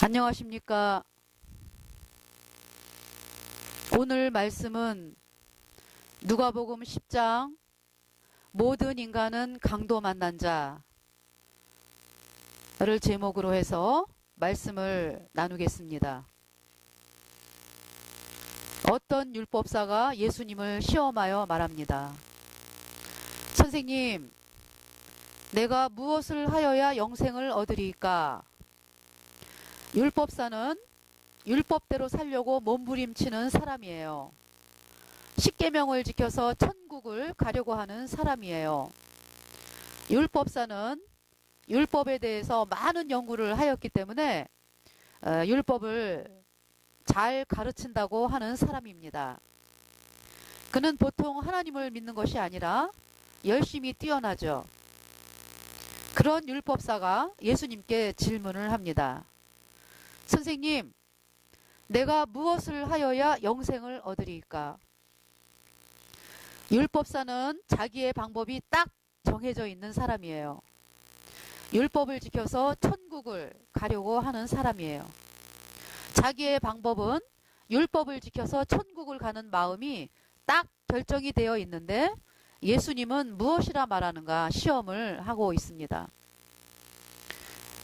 안녕하십니까. 오늘 말씀은 누가복음 10장 모든 인간은 강도 만난 자를 제목으로 해서 말씀을 나누겠습니다. 어떤 율법사가 예수님을 시험하여 말합니다. 선생님, 내가 무엇을 하여야 영생을 얻으리까? 율법사는 율법대로 살려고 몸부림치는 사람이에요. 십계명을 지켜서 천국을 가려고 하는 사람이에요. 율법사는 율법에 대해서 많은 연구를 하였기 때문에 율법을 잘 가르친다고 하는 사람입니다. 그는 보통 하나님을 믿는 것이 아니라 열심히 뛰어나죠. 그런 율법사가 예수님께 질문을 합니다. 선생님, 내가 무엇을 하여야 영생을 얻으리까? 율법사는 자기의 방법이 딱 정해져 있는 사람이에요. 율법을 지켜서 천국을 가려고 하는 사람이에요. 자기의 방법은 율법을 지켜서 천국을 가는 마음이 딱 결정이 되어 있는데 예수님은 무엇이라 말하는가 시험을 하고 있습니다.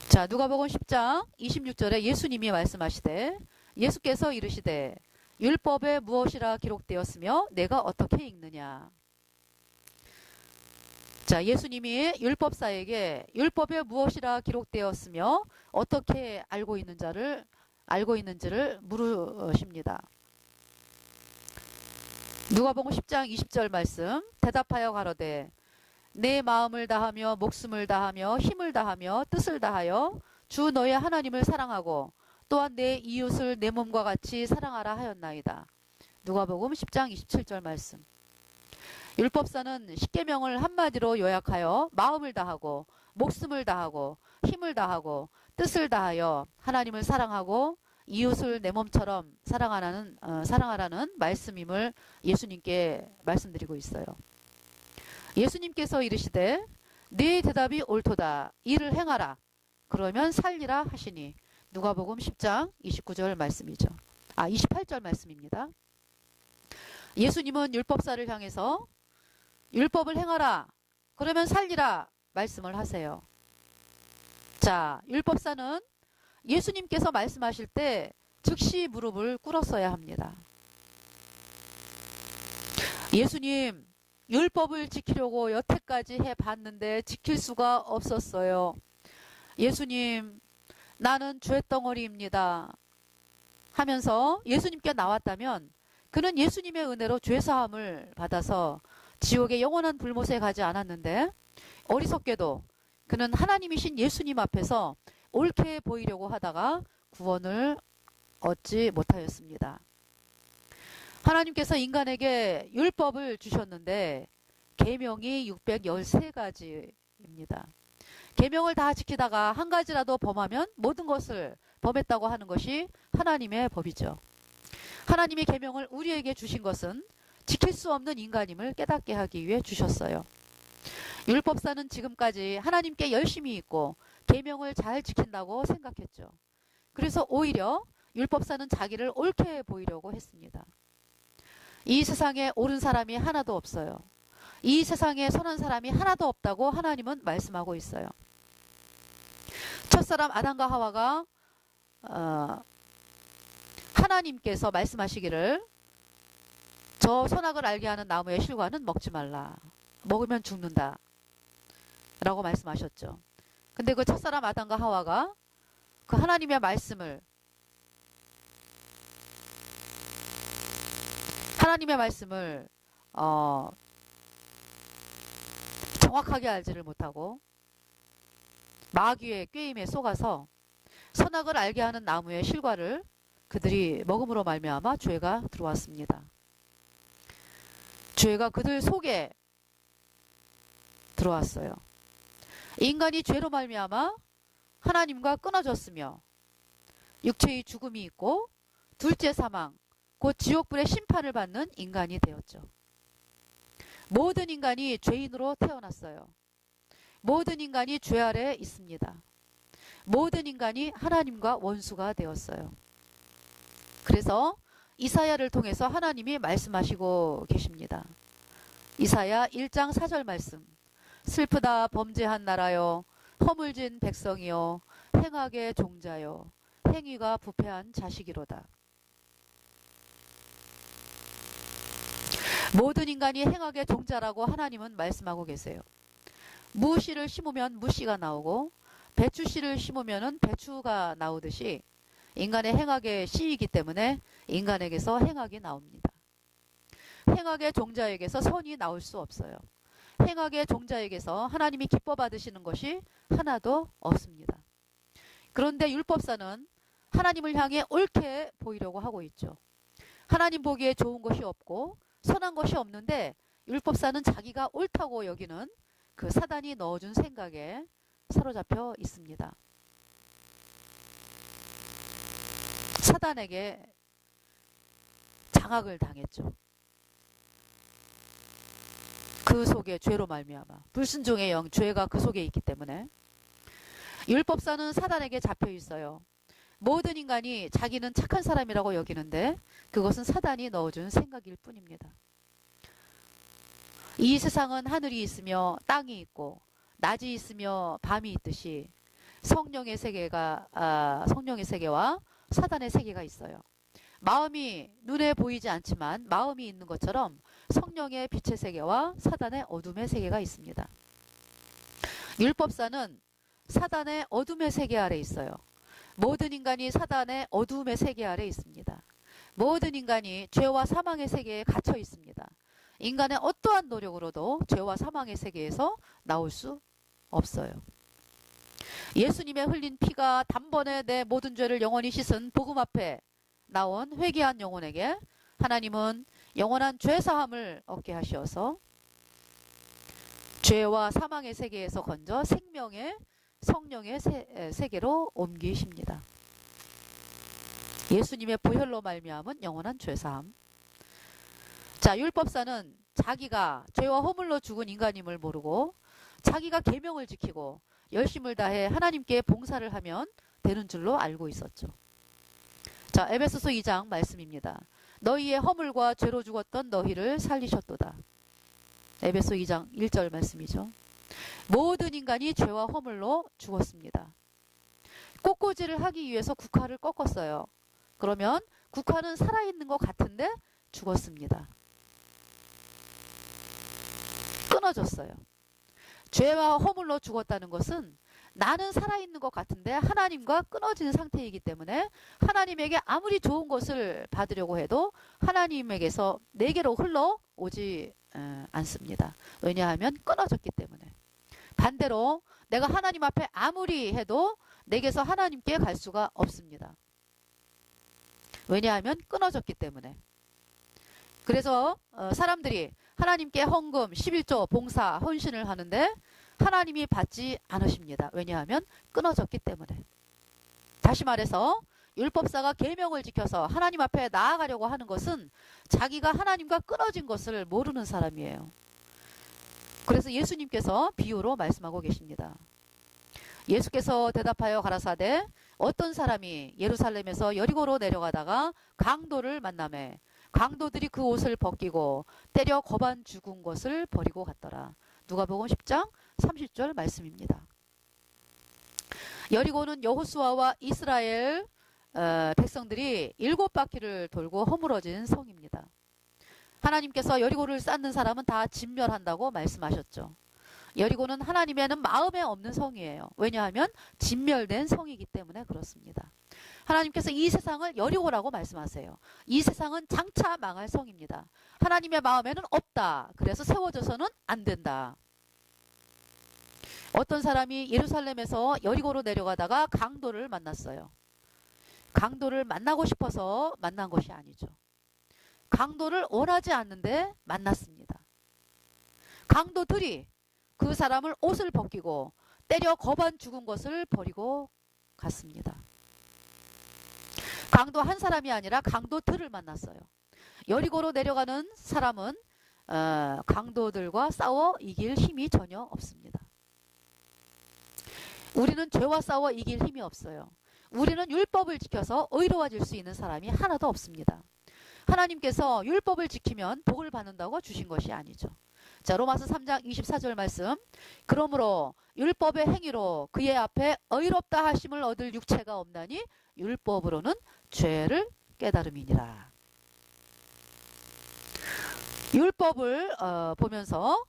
자, 누가복음 10장 26절에 예수님이 말씀하시되 예수께서 이르시되 율법에 무엇이라 기록되었으며 내가 어떻게 읽느냐. 자, 예수님이 율법사에게 율법에 무엇이라 기록되었으며 어떻게 알고 있는지를 물으십니다. 누가복음 10장 20절 말씀, 대답하여 가로되 내 마음을 다하며 목숨을 다하며 힘을 다하며 뜻을 다하여 주 너의 하나님을 사랑하고 또한 내 이웃을 내 몸과 같이 사랑하라 하였나이다. 누가복음 10장 27절 말씀. 율법사는 십계명을 한마디로 요약하여 마음을 다하고 목숨을 다하고 힘을 다하고 뜻을 다하여 하나님을 사랑하고 이웃을 내 몸처럼 사랑하라는 말씀임을 예수님께 말씀드리고 있어요. 예수님께서 이르시되 네 대답이 옳도다. 이를 행하라. 그러면 살리라 하시니. 누가복음 10장 29절 말씀이죠. 28절 말씀입니다. 예수님은 율법사를 향해서 율법을 행하라. 그러면 살리라. 말씀을 하세요. 자, 율법사는 예수님께서 말씀하실 때 즉시 무릎을 꿇었어야 합니다. 예수님, 율법을 지키려고 여태까지 해봤는데 지킬 수가 없었어요. 예수님, 나는 죄덩어리입니다. 하면서 예수님께 나왔다면 그는 예수님의 은혜로 죄사함을 받아서 지옥의 영원한 불못에 가지 않았는데 어리석게도 그는 하나님이신 예수님 앞에서 옳게 보이려고 하다가 구원을 얻지 못하였습니다. 하나님께서 인간에게 율법을 주셨는데 계명이 613가지입니다. 계명을 다 지키다가 한 가지라도 범하면 모든 것을 범했다고 하는 것이 하나님의 법이죠. 하나님의 계명을 우리에게 주신 것은 지킬 수 없는 인간임을 깨닫게 하기 위해 주셨어요. 율법사는 지금까지 하나님께 열심히 있고 계명을 잘 지킨다고 생각했죠. 그래서 오히려 율법사는 자기를 옳게 보이려고 했습니다. 이 세상에 옳은 사람이 하나도 없어요. 이 세상에 선한 사람이 하나도 없다고 하나님은 말씀하고 있어요. 첫사람 아담과 하와가 하나님께서 말씀하시기를 저 선악을 알게 하는 나무의 실과는 먹지 말라. 먹으면 죽는다. 라고 말씀하셨죠. 근데 그 첫사람 아담과 하와가 그 하나님의 말씀을 정확하게 알지를 못하고 마귀의 꾀임에 속아서 선악을 알게 하는 나무의 실과를 그들이 먹음으로 말미암아 죄가 들어왔습니다. 죄가 그들 속에 들어왔어요. 인간이 죄로 말미암아 하나님과 끊어졌으며 육체의 죽음이 있고 둘째 사망, 곧 지옥불의 심판을 받는 인간이 되었죠. 모든 인간이 죄인으로 태어났어요. 모든 인간이 죄 아래 있습니다. 모든 인간이 하나님과 원수가 되었어요. 그래서 이사야를 통해서 하나님이 말씀하시고 계십니다. 이사야 1장 4절 말씀. 슬프다 범죄한 나라여, 허물진 백성이여, 행악의 종자여, 행위가 부패한 자식이로다. 모든 인간이 행악의 종자라고 하나님은 말씀하고 계세요. 무씨를 심으면 무씨가 나오고 배추씨를 심으면 배추가 나오듯이 인간의 행악의 씨이기 때문에 인간에게서 행악이 나옵니다. 행악의 종자에게서 선이 나올 수 없어요. 행악의 종자에게서 하나님이 기뻐 받으시는 것이 하나도 없습니다. 그런데 율법사는 하나님을 향해 옳게 보이려고 하고 있죠. 하나님 보기에 좋은 것이 없고 선한 것이 없는데 율법사는 자기가 옳다고 여기는 그 사단이 넣어준 생각에 사로잡혀 있습니다. 사단에게 장악을 당했죠. 그 속에 죄로 말미암아 불순종의 영, 죄가 그 속에 있기 때문에 율법사는 사단에게 잡혀 있어요. 모든 인간이 자기는 착한 사람이라고 여기는데 그것은 사단이 넣어준 생각일 뿐입니다. 이 세상은 하늘이 있으며 땅이 있고 낮이 있으며 밤이 있듯이 성령의 세계와 사단의 세계가 있어요. 마음이 눈에 보이지 않지만 마음이 있는 것처럼 성령의 빛의 세계와 사단의 어둠의 세계가 있습니다. 율법사는 사단의 어둠의 세계 아래 있어요. 모든 인간이 사단의 어둠의 세계 아래 있습니다. 모든 인간이 죄와 사망의 세계에 갇혀 있습니다. 인간의 어떠한 노력으로도 죄와 사망의 세계에서 나올 수 없어요. 예수님의 흘린 피가 단번에 내 모든 죄를 영원히 씻은 복음 앞에 나온 회개한 영혼에게 하나님은 영원한 죄사함을 얻게 하셔서 죄와 사망의 세계에서 건져 생명의 성령의 세계로 옮기십니다. 예수님의 보혈로 말미암은 영원한 죄사함. 자, 율법사는 자기가 죄와 허물로 죽은 인간임을 모르고 자기가 계명을 지키고 열심을 다해 하나님께 봉사를 하면 되는 줄로 알고 있었죠. 자, 에베소서 2장 말씀입니다. 너희의 허물과 죄로 죽었던 너희를 살리셨도다. 에베소 2장 1절 말씀이죠. 모든 인간이 죄와 허물로 죽었습니다. 꽃꽂이를 하기 위해서 국화를 꺾었어요. 그러면 국화는 살아있는 것 같은데 죽었습니다. 끊어졌어요. 죄와 허물로 죽었다는 것은 나는 살아있는 것 같은데 하나님과 끊어진 상태이기 때문에 하나님에게 아무리 좋은 것을 받으려고 해도 하나님에게서 내게로 흘러오지 않습니다. 왜냐하면 끊어졌기 때문에. 반대로 내가 하나님 앞에 아무리 해도 내게서 하나님께 갈 수가 없습니다. 왜냐하면 끊어졌기 때문에. 그래서 사람들이 하나님께 헌금, 11조, 봉사, 헌신을 하는데 하나님이 받지 않으십니다. 왜냐하면 끊어졌기 때문에. 다시 말해서 율법사가 계명을 지켜서 하나님 앞에 나아가려고 하는 것은 자기가 하나님과 끊어진 것을 모르는 사람이에요. 그래서 예수님께서 비유로 말씀하고 계십니다. 예수께서 대답하여 가라사대 어떤 사람이 예루살렘에서 여리고로 내려가다가 강도를 만나매 강도들이 그 옷을 벗기고 때려 거반 죽은 것을 버리고 갔더라. 누가복음 10장 30절 말씀입니다. 여리고는 여호수아와 이스라엘 백성들이 7바퀴를 돌고 허물어진 성입니다. 하나님께서 여리고를 쌓는 사람은 다 진멸한다고 말씀하셨죠. 여리고는 하나님에는 마음에 없는 성이에요. 왜냐하면 진멸된 성이기 때문에 그렇습니다. 하나님께서 이 세상을 여리고라고 말씀하세요. 이 세상은 장차 망할 성입니다. 하나님의 마음에는 없다. 그래서 세워져서는 안 된다. 어떤 사람이 예루살렘에서 여리고로 내려가다가 강도를 만났어요. 강도를 만나고 싶어서 만난 것이 아니죠. 강도를 원하지 않는데 만났습니다. 강도들이 그 사람을 옷을 벗기고 때려 거반 죽은 것을 버리고 갔습니다. 강도 한 사람이 아니라 강도들을 만났어요. 여리고로 내려가는 사람은 강도들과 싸워 이길 힘이 전혀 없습니다. 우리는 죄와 싸워 이길 힘이 없어요. 우리는 율법을 지켜서 의로워질 수 있는 사람이 하나도 없습니다. 하나님께서 율법을 지키면 복을 받는다고 주신 것이 아니죠. 자, 로마서 3장 24절 말씀. 그러므로 율법의 행위로 그의 앞에 의롭다 하심을 얻을 육체가 없나니 율법으로는 죄를 깨달음이니라. 율법을 보면서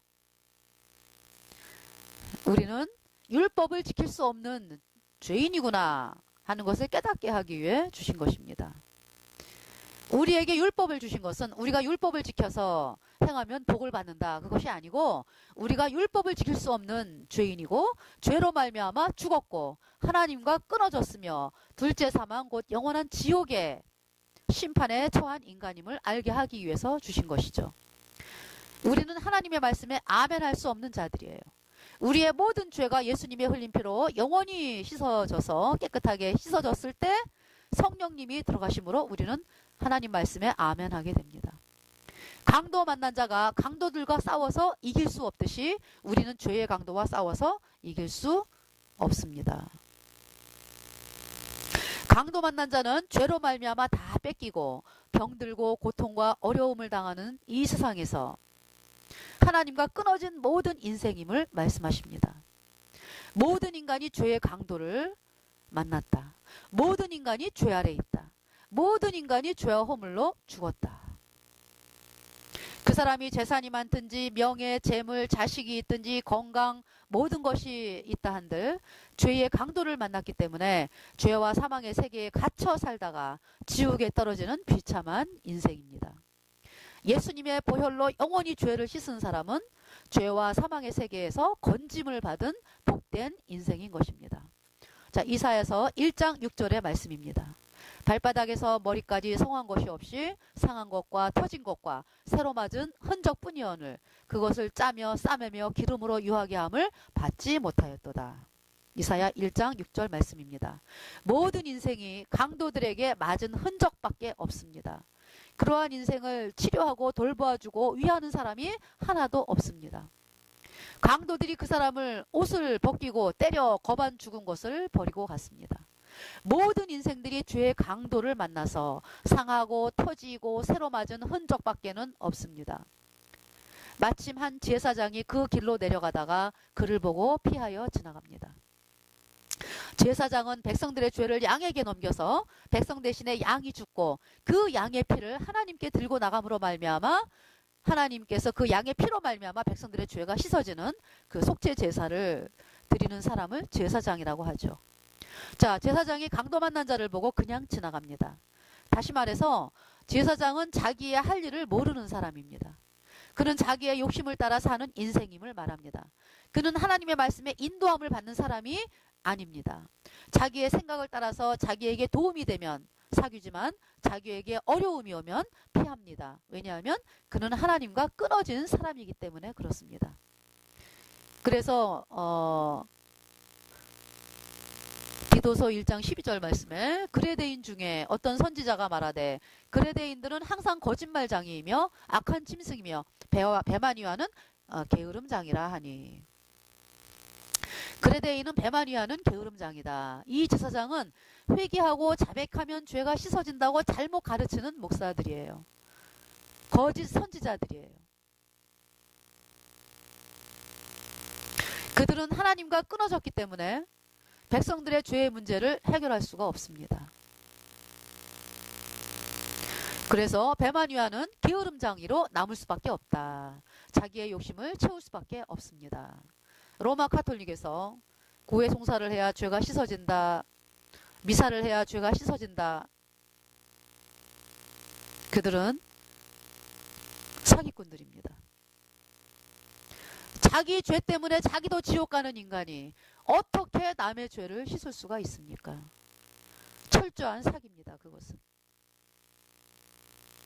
우리는 율법을 지킬 수 없는 죄인이구나 하는 것을 깨닫게 하기 위해 주신 것입니다. 우리에게 율법을 주신 것은 우리가 율법을 지켜서 행하면 복을 받는다, 그것이 아니고 우리가 율법을 지킬 수 없는 죄인이고 죄로 말미암아 죽었고 하나님과 끊어졌으며 둘째 사망 곧 영원한 지옥의 심판에 처한 인간임을 알게 하기 위해서 주신 것이죠. 우리는 하나님의 말씀에 아멘할 수 없는 자들이에요. 우리의 모든 죄가 예수님의 흘린 피로 영원히 씻어져서 깨끗하게 씻어졌을 때 성령님이 들어가심으로 우리는 하나님 말씀에 아멘하게 됩니다. 강도 만난 자가 강도들과 싸워서 이길 수 없듯이 우리는 죄의 강도와 싸워서 이길 수 없습니다. 강도 만난 자는 죄로 말미암아 다 뺏기고 병들고 고통과 어려움을 당하는 이 세상에서 하나님과 끊어진 모든 인생임을 말씀하십니다. 모든 인간이 죄의 강도를 만났다. 모든 인간이 죄 아래 있다. 모든 인간이 죄와 허물로 죽었다. 그 사람이 재산이 많든지 명예, 재물, 자식이 있든지 건강 모든 것이 있다 한들 죄의 강도를 만났기 때문에 죄와 사망의 세계에 갇혀 살다가 지옥에 떨어지는 비참한 인생입니다. 예수님의 보혈로 영원히 죄를 씻은 사람은 죄와 사망의 세계에서 건짐을 받은 복된 인생인 것입니다. 자, 이사야서 1장 6절의 말씀입니다. 발바닥에서 머리까지 성한 것이 없이 상한 것과 터진 것과 새로 맞은 흔적뿐이오늘 그것을 짜며 싸매며 기름으로 유하게 함을 받지 못하였도다. 이사야 1장 6절 말씀입니다. 모든 인생이 강도들에게 맞은 흔적밖에 없습니다. 그러한 인생을 치료하고 돌보아주고 위하는 사람이 하나도 없습니다. 강도들이 그 사람을 옷을 벗기고 때려 거반 죽은 것을 버리고 갔습니다. 모든 인생들이 죄의 강도를 만나서 상하고 터지고 새로 맞은 흔적밖에는 없습니다. 마침 한 제사장이 그 길로 내려가다가 그를 보고 피하여 지나갑니다. 제사장은 백성들의 죄를 양에게 넘겨서 백성 대신에 양이 죽고 그 양의 피를 하나님께 들고 나감으로 말미암아 하나님께서 그 양의 피로 말미암아 백성들의 죄가 씻어지는 그 속죄 제사를 드리는 사람을 제사장이라고 하죠. 자, 제사장이 강도 만난 자를 보고 그냥 지나갑니다. 다시 말해서 제사장은 자기의 할 일을 모르는 사람입니다. 그는 자기의 욕심을 따라 사는 인생임을 말합니다. 그는 하나님의 말씀에 인도함을 받는 사람이 아닙니다. 자기의 생각을 따라서 자기에게 도움이 되면 사귀지만 자기에게 어려움이 오면 피합니다. 왜냐하면 그는 하나님과 끊어진 사람이기 때문에 그렇습니다. 그래서 디도서 1장 12절 말씀에 그레데인 중에 어떤 선지자가 말하되 그레데인들은 항상 거짓말장이이며 악한 짐승이며 배만 위하는 게으름장이라 하니. 그레데인은 배만 위하는 게으름장이다. 이 제사장은 회개하고 자백하면 죄가 씻어진다고 잘못 가르치는 목사들이에요. 거짓 선지자들이에요. 그들은 하나님과 끊어졌기 때문에 백성들의 죄의 문제를 해결할 수가 없습니다. 그래서 배만 위하는 게으름장이로 남을 수밖에 없다. 자기의 욕심을 채울 수밖에 없습니다. 로마 카톨릭에서 고해 송사를 해야 죄가 씻어진다. 미사를 해야 죄가 씻어진다. 그들은 사기꾼들입니다. 자기 죄 때문에 자기도 지옥 가는 인간이 어떻게 남의 죄를 씻을 수가 있습니까? 철저한 사기입니다. 그것은.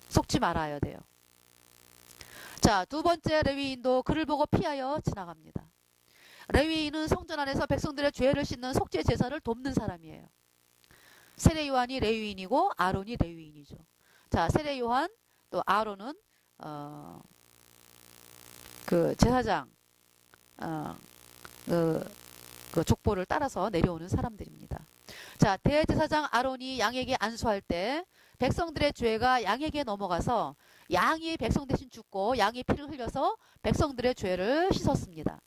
속지 말아야 돼요. 자, 두 번째 레위인도 그를 보고 피하여 지나갑니다. 레위인은 성전 안에서 백성들의 죄를 씻는 속죄 제사를 돕는 사람이에요. 세례 요한이 레위인이고 아론이 레위인이죠. 자, 세례 요한 또 아론은 그 제사장 그 그 족보를 따라서 내려오는 사람들입니다. 자, 대제사장 아론이 양에게 안수할 때 백성들의 죄가 양에게 넘어가서 양이 백성 대신 죽고 양의 피를 흘려서 백성들의 죄를 씻었습니다.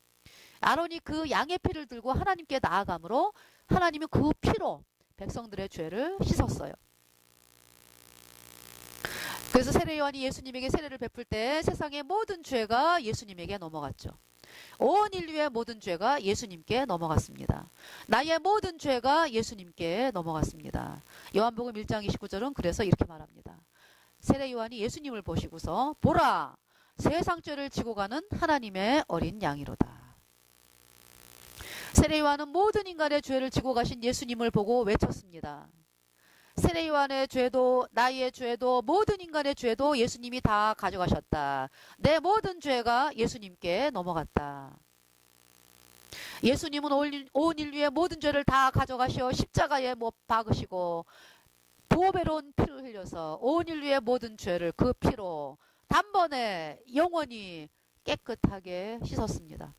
아론이 그 양의 피를 들고 하나님께 나아가므로 하나님은 그 피로 백성들의 죄를 씻었어요. 그래서 세례 요한이 예수님에게 세례를 베풀 때 세상의 모든 죄가 예수님에게 넘어갔죠. 온 인류의 모든 죄가 예수님께 넘어갔습니다. 나의 모든 죄가 예수님께 넘어갔습니다. 요한복음 1장 29절은 그래서 이렇게 말합니다. 세례 요한이 예수님을 보시고서 보라, 세상 죄를 지고 가는 하나님의 어린 양이로다. 세례 요한은 모든 인간의 죄를 지고 가신 예수님을 보고 외쳤습니다. 세례 요한의 죄도 나의 죄도 모든 인간의 죄도 예수님이 다 가져가셨다. 내 모든 죄가 예수님께 넘어갔다. 예수님은 온 인류의 모든 죄를 다 가져가시어 십자가에 못 박으시고 보배로운 피를 흘려서 온 인류의 모든 죄를 그 피로 단번에 영원히 깨끗하게 씻었습니다.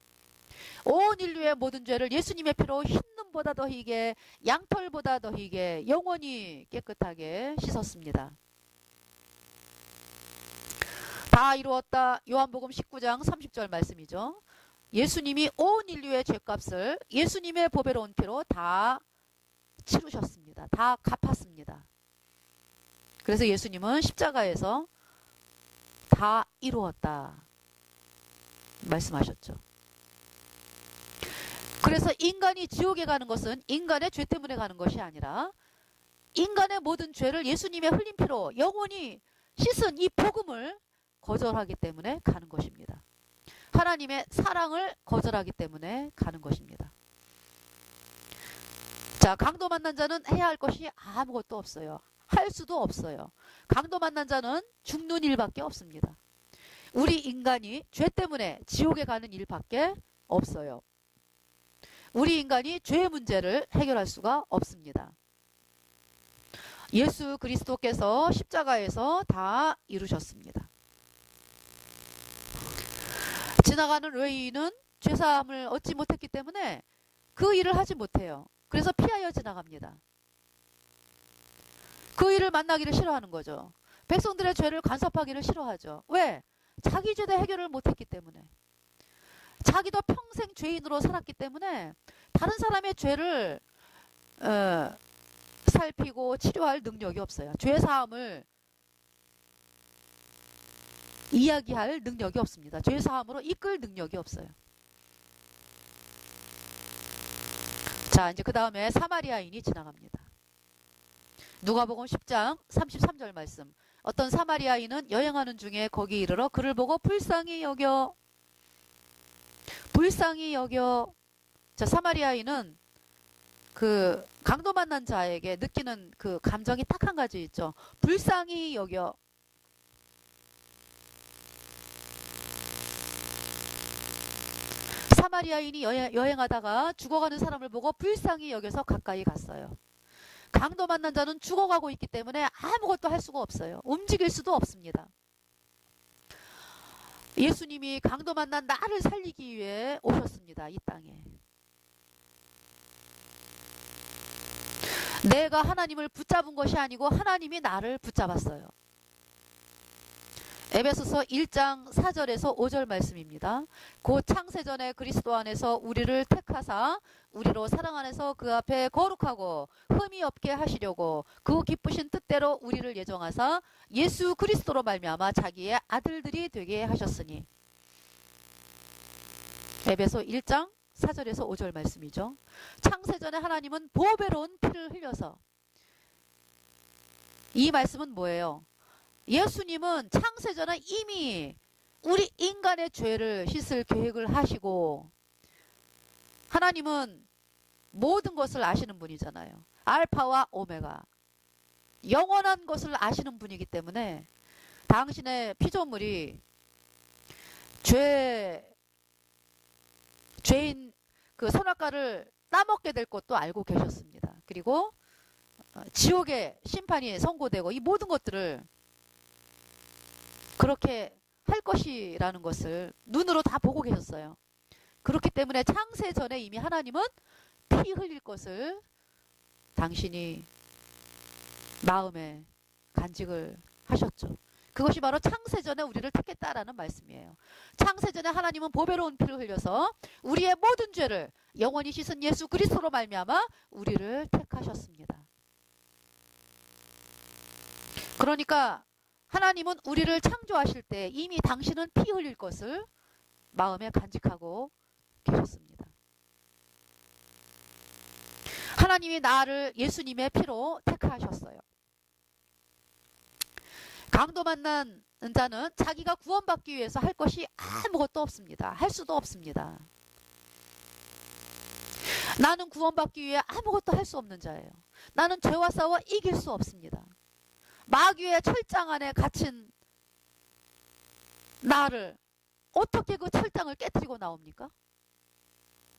온 인류의 모든 죄를 예수님의 피로 흰눈보다 더 희게 양털보다 더 희게 영원히 깨끗하게 씻었습니다. 다 이루었다. 요한복음 19장 30절 말씀이죠. 예수님이 온 인류의 죄값을 예수님의 보배로운 피로 다 치르셨습니다. 다 갚았습니다. 그래서 예수님은 십자가에서 다 이루었다 말씀하셨죠. 그래서 인간이 지옥에 가는 것은 인간의 죄 때문에 가는 것이 아니라 인간의 모든 죄를 예수님의 흘린 피로 영원히 씻은 이 복음을 거절하기 때문에 가는 것입니다. 하나님의 사랑을 거절하기 때문에 가는 것입니다. 자, 강도 만난 자는 해야 할 것이 아무것도 없어요. 할 수도 없어요. 강도 만난 자는 죽는 일밖에 없습니다. 우리 인간이 죄 때문에 지옥에 가는 일밖에 없어요. 우리 인간이 죄의 문제를 해결할 수가 없습니다. 예수 그리스도께서 십자가에서 다 이루셨습니다. 지나가는 외인은 죄사함을 얻지 못했기 때문에 그 일을 하지 못해요. 그래서 피하여 지나갑니다. 그 일을 만나기를 싫어하는 거죠. 백성들의 죄를 간섭하기를 싫어하죠. 왜? 자기 죄도 해결을 못했기 때문에. 자기도 평생 죄인으로 살았기 때문에 다른 사람의 죄를 살피고 치료할 능력이 없어요. 죄사함을 이야기할 능력이 없습니다. 죄사함으로 이끌 능력이 없어요. 자, 이제 그 다음에 사마리아인이 지나갑니다. 누가복음 10장 33절 말씀. 어떤 사마리아인은 여행하는 중에 거기 이르러 그를 보고 불쌍히 여겨. 자, 사마리아인은 그 강도 만난 자에게 느끼는 그 감정이 딱 한 가지 있죠. 불쌍히 여겨. 사마리아인이 여행하다가 죽어가는 사람을 보고 불쌍히 여겨서 가까이 갔어요. 강도 만난 자는 죽어가고 있기 때문에 아무것도 할 수가 없어요. 움직일 수도 없습니다. 예수님이 강도 만난 나를 살리기 위해 오셨습니다. 이 땅에. 내가 하나님을 붙잡은 것이 아니고 하나님이 나를 붙잡았어요. 에베소서 1장 4절에서 5절 말씀입니다. 곧 창세전에 그리스도 안에서 우리를 택하사 우리로 사랑 안에서 그 앞에 거룩하고 흠이 없게 하시려고 그 기쁘신 뜻대로 우리를 예정하사 예수 그리스도로 말미암아 자기의 아들들이 되게 하셨으니. 에베소 1장 4절에서 5절 말씀이죠. 창세전에 하나님은 보배로운 피를 흘려서. 이 말씀은 뭐예요? 예수님은 창세전에 이미 우리 인간의 죄를 씻을 계획을 하시고, 하나님은 모든 것을 아시는 분이잖아요. 알파와 오메가, 영원한 것을 아시는 분이기 때문에 당신의 피조물이 죄인 그 선악과를 따먹게 될 것도 알고 계셨습니다. 그리고 지옥의 심판이 선고되고 이 모든 것들을 그렇게 할 것이라는 것을 눈으로 다 보고 계셨어요. 그렇기 때문에 창세 전에 이미 하나님은 피 흘릴 것을 당신이 마음에 간직을 하셨죠. 그것이 바로 창세전에 우리를 택했다라는 말씀이에요. 창세전에 하나님은 보배로운 피를 흘려서 우리의 모든 죄를 영원히 씻은 예수 그리스도로 말미암아 우리를 택하셨습니다. 그러니까 하나님은 우리를 창조하실 때 이미 당신은 피 흘릴 것을 마음에 간직하고 계셨습니다. 하나님이 나를 예수님의 피로 택하셨어요. 강도 만난 자는 자기가 구원받기 위해서 할 것이 아무것도 없습니다. 할 수도 없습니다. 나는 구원받기 위해 아무것도 할 수 없는 자예요. 나는 죄와 싸워 이길 수 없습니다. 마귀의 철장 안에 갇힌 나를 어떻게 그 철장을 깨뜨리고 나옵니까?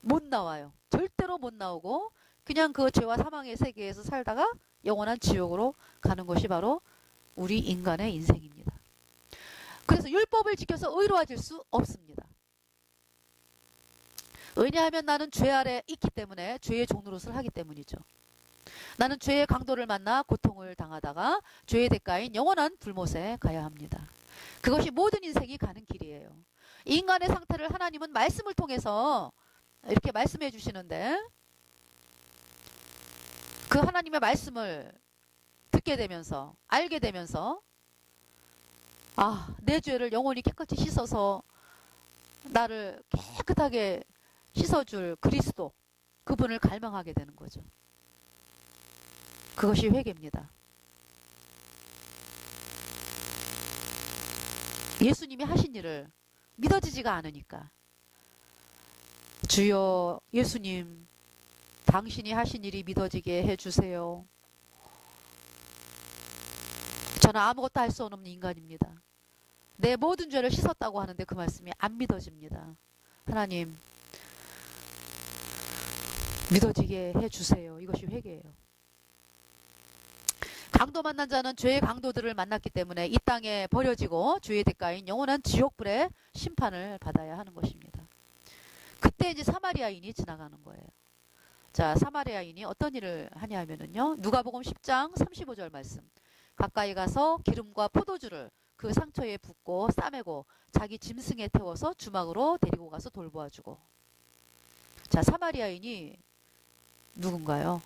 못 나와요. 절대로 못 나오고 그냥 그 죄와 사망의 세계에서 살다가 영원한 지옥으로 가는 것이 바로 우리 인간의 인생입니다. 그래서 율법을 지켜서 의로워질 수 없습니다. 왜냐하면 나는 죄 아래 있기 때문에 죄의 종노릇을 하기 때문이죠. 나는 죄의 강도를 만나 고통을 당하다가 죄의 대가인 영원한 불못에 가야 합니다. 그것이 모든 인생이 가는 길이에요. 인간의 상태를 하나님은 말씀을 통해서 이렇게 말씀해 주시는데 그 하나님의 말씀을 듣게 되면서 알게 되면서 내 죄를 영원히 깨끗이 씻어서 나를 깨끗하게 씻어줄 그리스도 그분을 갈망하게 되는 거죠. 그것이 회개입니다. 예수님이 하신 일을 믿어지지가 않으니까 주여 예수님 당신이 하신 일이 믿어지게 해주세요. 저는 아무것도 할 수 없는 인간입니다. 내 모든 죄를 씻었다고 하는데 그 말씀이 안 믿어집니다. 하나님 믿어지게 해주세요. 이것이 회개예요. 강도 만난 자는 죄의 강도들을 만났기 때문에 이 땅에 버려지고 죄의 대가인 영원한 지옥불의 심판을 받아야 하는 것입니다. 그때 이제 사마리아인이 지나가는 거예요. 자, 사마리아인이 어떤 일을 하냐 하면은요. 누가복음 10장 35절 말씀. 가까이 가서 기름과 포도주를 그 상처에 붓고 싸매고 자기 짐승에 태워서 주막으로 데리고 가서 돌보아주고. 자, 사마리아인이 누군가요?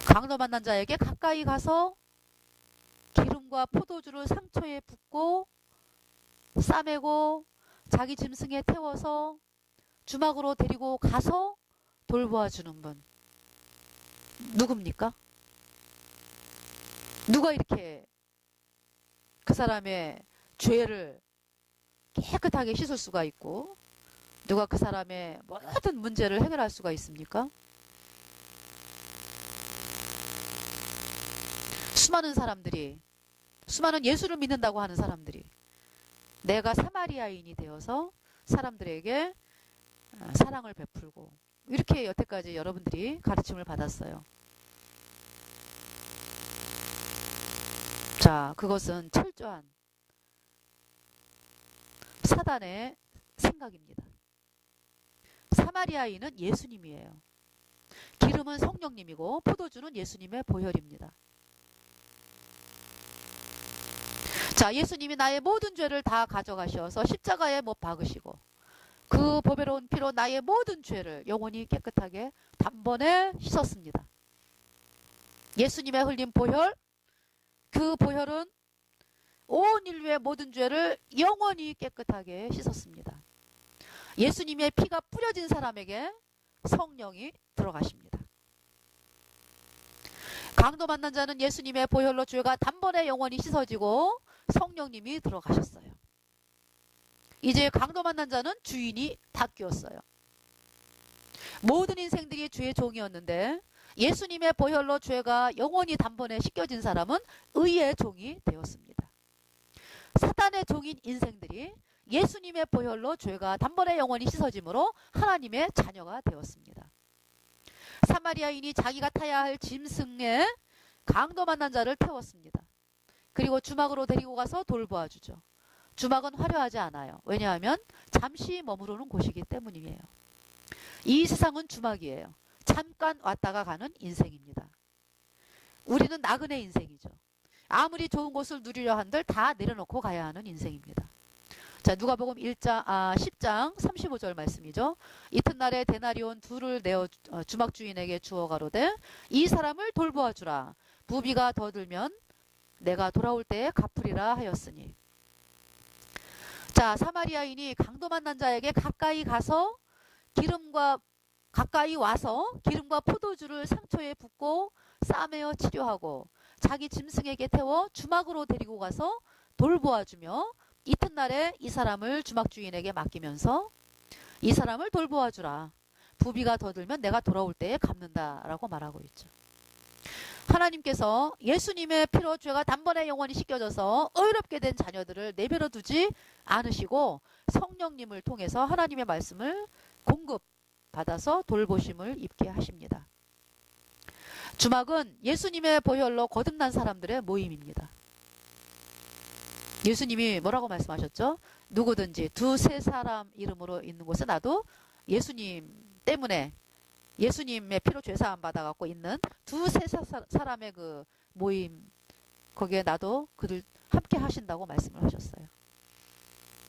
강도 만난 자에게 가까이 가서 기름과 포도주를 상처에 붓고 싸매고 자기 짐승에 태워서 주막으로 데리고 가서 돌보아주는 분. 누굽니까? 누가 이렇게 그 사람의 죄를 깨끗하게 씻을 수가 있고 누가 그 사람의 모든 문제를 해결할 수가 있습니까? 수많은 사람들이 수많은 예수를 믿는다고 하는 사람들이 내가 사마리아인이 되어서 사람들에게 사랑을 베풀고 이렇게 여태까지 여러분들이 가르침을 받았어요. 자, 그것은 철저한 사단의 생각입니다. 사마리아인은 예수님이에요. 기름은 성령님이고 포도주는 예수님의 보혈입니다. 자, 예수님이 나의 모든 죄를 다 가져가셔서 십자가에 못 박으시고 그 보배로운 피로 나의 모든 죄를 영원히 깨끗하게 단번에 씻었습니다. 예수님의 흘린 보혈, 그 보혈은 온 인류의 모든 죄를 영원히 깨끗하게 씻었습니다. 예수님의 피가 뿌려진 사람에게 성령이 들어가십니다. 강도 만난 자는 예수님의 보혈로 죄가 단번에 영원히 씻어지고 성령님이 들어가셨어요. 이제 강도 만난 자는 주인이 바뀌었어요. 모든 인생들이 죄의 종이었는데 예수님의 보혈로 죄가 영원히 단번에 씻겨진 사람은 의의 종이 되었습니다. 사단의 종인 인생들이 예수님의 보혈로 죄가 단번에 영원히 씻어짐으로 하나님의 자녀가 되었습니다. 사마리아인이 자기가 타야 할 짐승에 강도 만난 자를 태웠습니다. 그리고 주막으로 데리고 가서 돌보아주죠. 주막은 화려하지 않아요. 왜냐하면 잠시 머무르는 곳이기 때문이에요. 이 세상은 주막이에요. 잠깐 왔다가 가는 인생입니다. 우리는 나그네 인생이죠. 아무리 좋은 곳을 누리려 한들 다 내려놓고 가야 하는 인생입니다. 자, 누가복음 10장 35절 말씀이죠. 이튿날에 데나리온 둘을 내어 주막 주인에게 주어 가로되 이 사람을 돌보아 주라. 부비가 더 들면 내가 돌아올 때에 갚으리라 하였으니. 자, 사마리아인이 강도 만난 자에게 가까이 와서 기름과 포도주를 상처에 붓고 싸매어 치료하고 자기 짐승에게 태워 주막으로 데리고 가서 돌보아주며 이튿날에 이 사람을 주막 주인에게 맡기면서 이 사람을 돌보아주라. 부비가 더 들면 내가 돌아올 때에 갚는다라고 말하고 있죠. 하나님께서 예수님의 피로 죄가 단번에 영원히 씻겨져서 의롭게 된 자녀들을 내버려 두지 않으시고 성령님을 통해서 하나님의 말씀을 공급받아서 돌보심을 입게 하십니다. 주막은 예수님의 보혈로 거듭난 사람들의 모임입니다. 예수님이 뭐라고 말씀하셨죠? 누구든지 두세 사람 이름으로 있는 곳에 나도 예수님 때문에 예수님의 피로 죄사함 받아갖고 있는 두세 사람의 그 모임, 거기에 나도 그들 함께 하신다고 말씀을 하셨어요.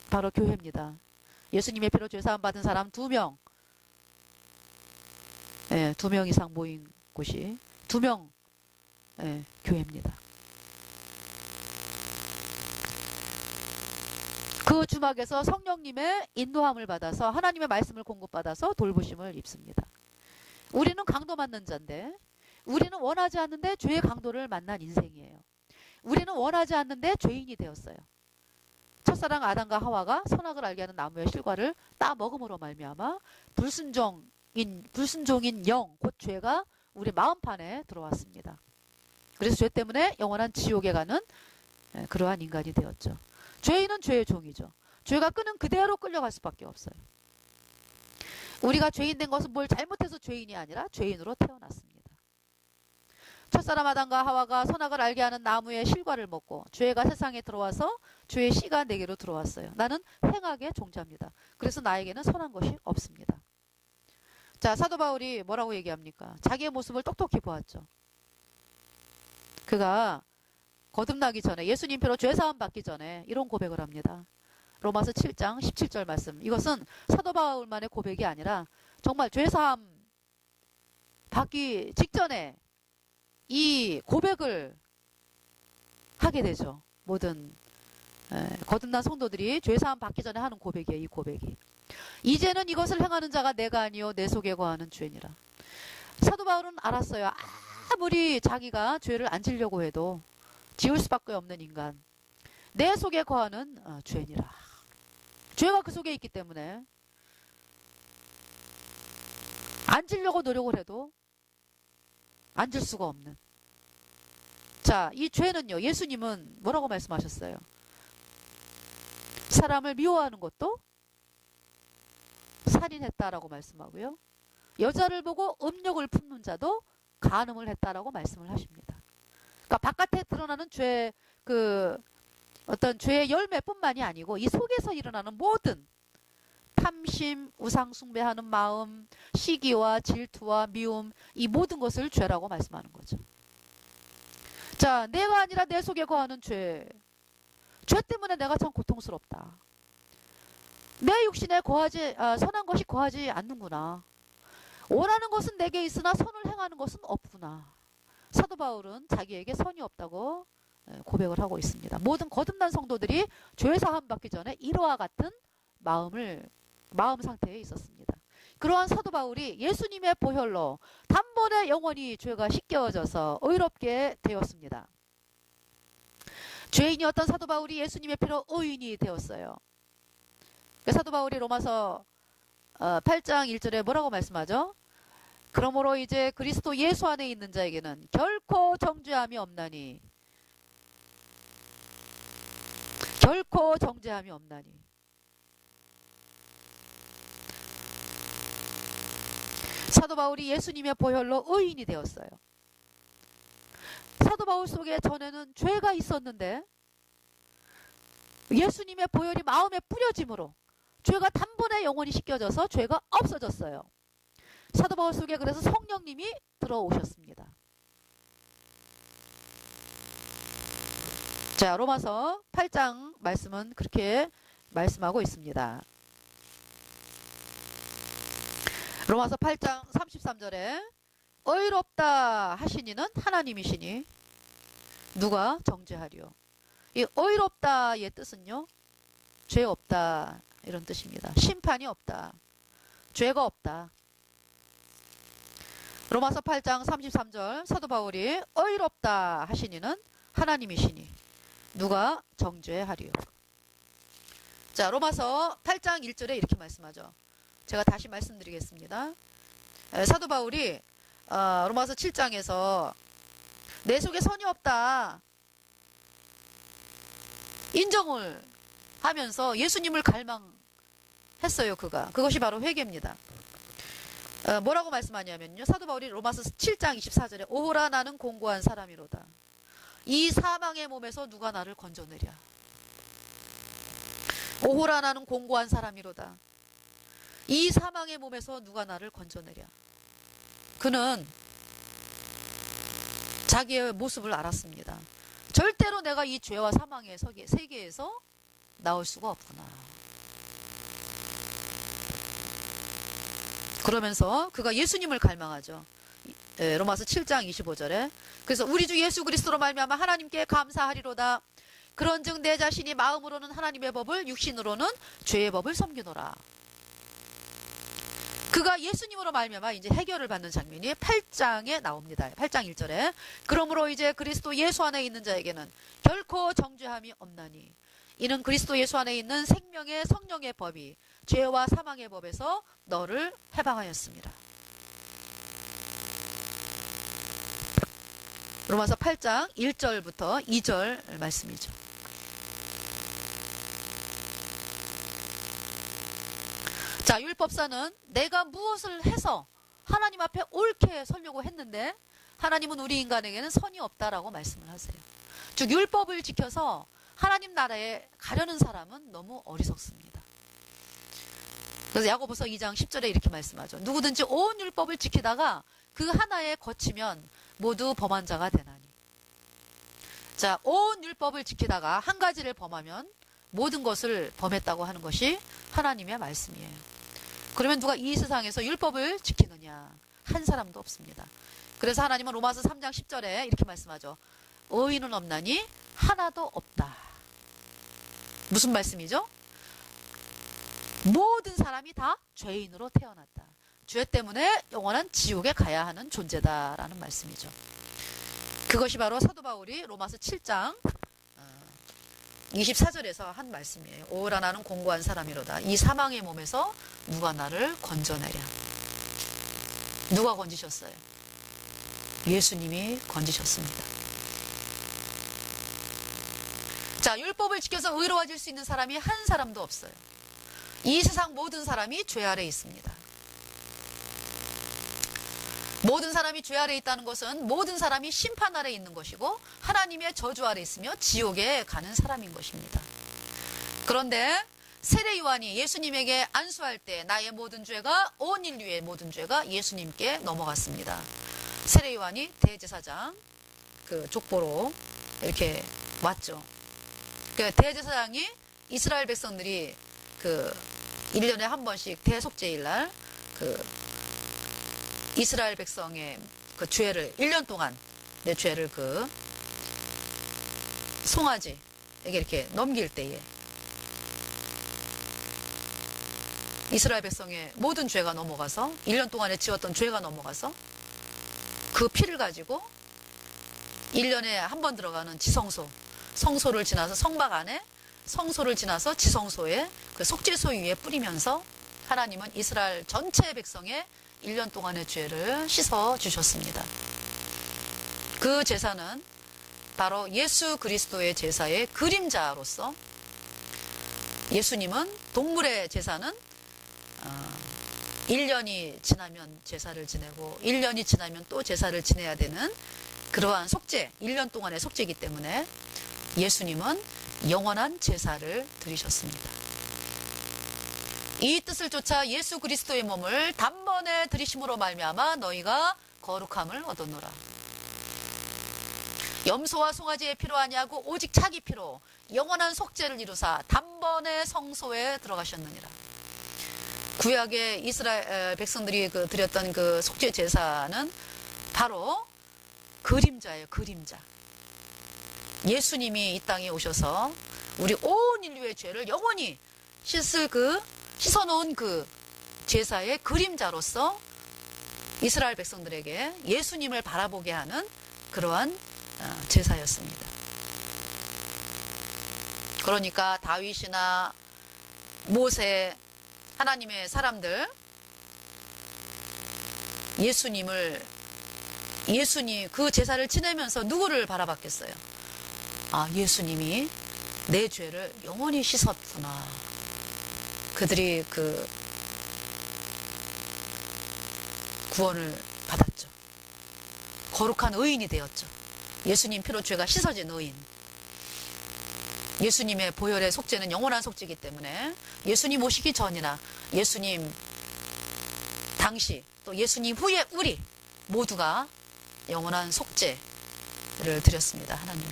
바로 교회입니다. 예수님의 피로 죄사함 받은 사람 2명, 2명 이상 모인 곳이 2명, 교회입니다. 그 주막에서 성령님의 인도함을 받아서 하나님의 말씀을 공급받아서 돌보심을 입습니다. 우리는 강도 맞는 자인데, 우리는 원하지 않는데 죄의 강도를 만난 인생이에요. 우리는 원하지 않는데 죄인이 되었어요. 첫사랑 아담과 하와가 선악을 알게 하는 나무의 실과를 따 먹음으로 말미암아 불순종인 영, 곧 죄가 우리 마음판에 들어왔습니다. 그래서 죄 때문에 영원한 지옥에 가는 그러한 인간이 되었죠. 죄인은 죄의 종이죠. 죄가 끄는 그대로 끌려갈 수밖에 없어요. 우리가 죄인 된 것은 뭘 잘못해서 죄인이 아니라 죄인으로 태어났습니다. 첫사람 아담과 하와가 선악을 알게 하는 나무의 실과를 먹고 죄가 세상에 들어와서 죄의 씨가 내게로 들어왔어요. 나는 행악의 종자입니다. 그래서 나에게는 선한 것이 없습니다. 자, 사도 바울이 뭐라고 얘기합니까? 자기의 모습을 똑똑히 보았죠. 그가 거듭나기 전에, 예수님 피로 죄사함 받기 전에 이런 고백을 합니다. 로마서 7장 17절 말씀. 이것은 사도 바울만의 고백이 아니라 정말 죄사함 받기 직전에 이 고백을 하게 되죠. 모든 거듭난 성도들이 죄사함 받기 전에 하는 고백이에요. 이 고백이. 이제는 이것을 행하는 자가 내가 아니요 내 속에 거하는 죄니라. 사도 바울은 알았어요. 아무리 자기가 죄를 안 지려고 해도 지을 수밖에 없는 인간, 내 속에 거하는 죄니라. 죄가 그 속에 있기 때문에 안 지려고 노력을 해도 안 질 수가 없는. 자, 이 죄는요, 예수님은 뭐라고 말씀하셨어요? 사람을 미워하는 것도 살인했다라고 말씀하고요. 여자를 보고 음욕을 품는 자도 간음을 했다라고 말씀을 하십니다. 그러니까 바깥에 드러나는 죄, 어떤 죄의 열매뿐만이 아니고 이 속에서 일어나는 모든 탐심, 우상 숭배하는 마음, 시기와 질투와 미움, 이 모든 것을 죄라고 말씀하는 거죠. 자, 내가 아니라 내 속에 거하는 죄. 죄 때문에 내가 참 고통스럽다. 내 육신에 선한 것이 거하지 않는구나. 원하는 것은 내게 있으나 선을 행하는 것은 없구나. 사도 바울은 자기에게 선이 없다고 고백을 하고 있습니다. 모든 거듭난 성도들이 죄사함 받기 전에 이러와 같은 마음 상태에 있었습니다. 그러한 사도 바울이 예수님의 보혈로 단번에 영원히 죄가 씻겨져서 의롭게 되었습니다. 죄인이었던 사도 바울이 예수님의 피로 의인이 되었어요. 사도 바울이 로마서 8장 1절에 뭐라고 말씀하죠? 그러므로 이제 그리스도 예수 안에 있는 자에게는 결코 정죄함이 없나니, 결코 정죄함이 없나니. 사도 바울이 예수님의 보혈로 의인이 되었어요. 사도 바울 속에 전에는 죄가 있었는데 예수님의 보혈이 마음에 뿌려짐으로 죄가 단번에 영원히 씻겨져서 죄가 없어졌어요. 사도 바울 속에 그래서 성령님이 들어오셨습니다. 자, 로마서 8장 말씀은 그렇게 말씀하고 있습니다. 로마서 8장 33절에 의롭다 하시니는 하나님이시니 누가 정죄하리요. 이 의롭다의 뜻은요, 죄 없다 이런 뜻입니다. 심판이 없다, 죄가 없다. 로마서 8장 33절 사도 바울이 의롭다 하시니는 하나님이시니 누가 정죄하리요. 자, 로마서 8장 1절에 이렇게 말씀하죠. 제가 다시 말씀드리겠습니다. 사도 바울이 로마서 7장에서 내 속에 선이 없다 인정을 하면서 예수님을 갈망했어요. 그것이 바로 회개입니다. 뭐라고 말씀하냐면요, 사도 바울이 로마서 7장 24절에 오호라 나는 공고한 사람이로다. 이 사망의 몸에서 누가 나를 건져내랴. 오호라 나는 공고한 사람이로다. 이 사망의 몸에서 누가 나를 건져내랴. 그는 자기의 모습을 알았습니다. 절대로 내가 이 죄와 사망의 세계에서 나올 수가 없구나. 그러면서 그가 예수님을 갈망하죠. 로마서 7장 25절에 그래서 우리 주 예수 그리스도로 말미암아 하나님께 감사하리로다. 그런즉 내 자신이 마음으로는 하나님의 법을 육신으로는 죄의 법을 섬기노라. 그가 예수님으로 말미암아 이제 해결을 받는 장면이 8장에 나옵니다. 8장 1절에 그러므로 이제 그리스도 예수 안에 있는 자에게는 결코 정죄함이 없나니 이는 그리스도 예수 안에 있는 생명의 성령의 법이 죄와 사망의 법에서 너를 해방하였습니다. 로마서 8장 1절부터 2절 말씀이죠. 자, 율법사는 내가 무엇을 해서 하나님 앞에 옳게 서려고 했는데 하나님은 우리 인간에게는 선이 없다라고 말씀을 하세요. 즉 율법을 지켜서 하나님 나라에 가려는 사람은 너무 어리석습니다. 그래서 야고보서 2장 10절에 이렇게 말씀하죠. 누구든지 온 율법을 지키다가 그 하나에 거치면 모두 범한 자가 되나니. 자, 온 율법을 지키다가 한 가지를 범하면 모든 것을 범했다고 하는 것이 하나님의 말씀이에요. 그러면 누가 이 세상에서 율법을 지키느냐? 한 사람도 없습니다. 그래서 하나님은 로마서 3장 10절에 이렇게 말씀하죠. 의인은 없나니 하나도 없다. 무슨 말씀이죠? 모든 사람이 다 죄인으로 태어났다. 죄 때문에 영원한 지옥에 가야 하는 존재다라는 말씀이죠. 그것이 바로 사도 바울이 로마서 7장 24절에서 한 말씀이에요. 오라 나는 공고한 사람이로다. 이 사망의 몸에서 누가 나를 건져내랴. 누가 건지셨어요? 예수님이 건지셨습니다. 자, 율법을 지켜서 의로워질 수 있는 사람이 한 사람도 없어요. 이 세상 모든 사람이 죄 아래 있습니다. 모든 사람이 죄 아래 있다는 것은 모든 사람이 심판 아래 있는 것이고 하나님의 저주 아래 있으며 지옥에 가는 사람인 것입니다. 그런데 세례 요한이 예수님에게 안수할 때 나의 모든 죄가 온 인류의 모든 죄가 예수님께 넘어갔습니다. 세례 요한이 대제사장 그 족보로 이렇게 왔죠. 그 대제사장이 이스라엘 백성들이 그 1년에 한 번씩 대속죄일 날 이스라엘 백성의 그 죄를 1년 동안 내 죄를 그 송아지에게 이렇게 넘길 때에 이스라엘 백성의 모든 죄가 넘어가서 1년 동안에 지었던 죄가 넘어가서 그 피를 가지고 1년에 한 번 들어가는 지성소, 성소를 지나서 성막 안에 성소를 지나서 지성소에 그 속죄소 위에 뿌리면서 하나님은 이스라엘 전체 백성의 1년 동안의 죄를 씻어 주셨습니다. 그 제사는 바로 예수 그리스도의 제사의 그림자로서 예수님은 동물의 제사는 1년이 지나면 제사를 지내고 1년이 지나면 또 제사를 지내야 되는 그러한 속죄, 1년 동안의 속죄이기 때문에 예수님은 영원한 제사를 드리셨습니다. 이 뜻을 쫓아 예수 그리스도의 몸을 단번에 드리심으로 말미암아 너희가 거룩함을 얻었노라. 염소와 송아지의 피로 아니하고 오직 자기 피로 영원한 속죄를 이루사 단번에 성소에 들어가셨느니라. 구약의 이스라엘 백성들이 드렸던 그 속죄 제사는 바로 그림자예요. 그림자. 예수님이 이 땅에 오셔서 우리 온 인류의 죄를 영원히 씻어놓은 그 제사의 그림자로서 이스라엘 백성들에게 예수님을 바라보게 하는 그러한 제사였습니다. 그러니까 다윗이나 모세, 하나님의 사람들, 예수님 그 제사를 지내면서 누구를 바라봤겠어요? 아, 예수님이 내 죄를 영원히 씻었구나. 그들이 그 구원을 받았죠. 거룩한 의인이 되었죠. 예수님 피로 죄가 씻어진 의인. 예수님의 보혈의 속죄는 영원한 속죄이기 때문에 예수님 오시기 전이나 예수님 당시 또 예수님 후에 우리 모두가 영원한 속죄를 드렸습니다. 하나님.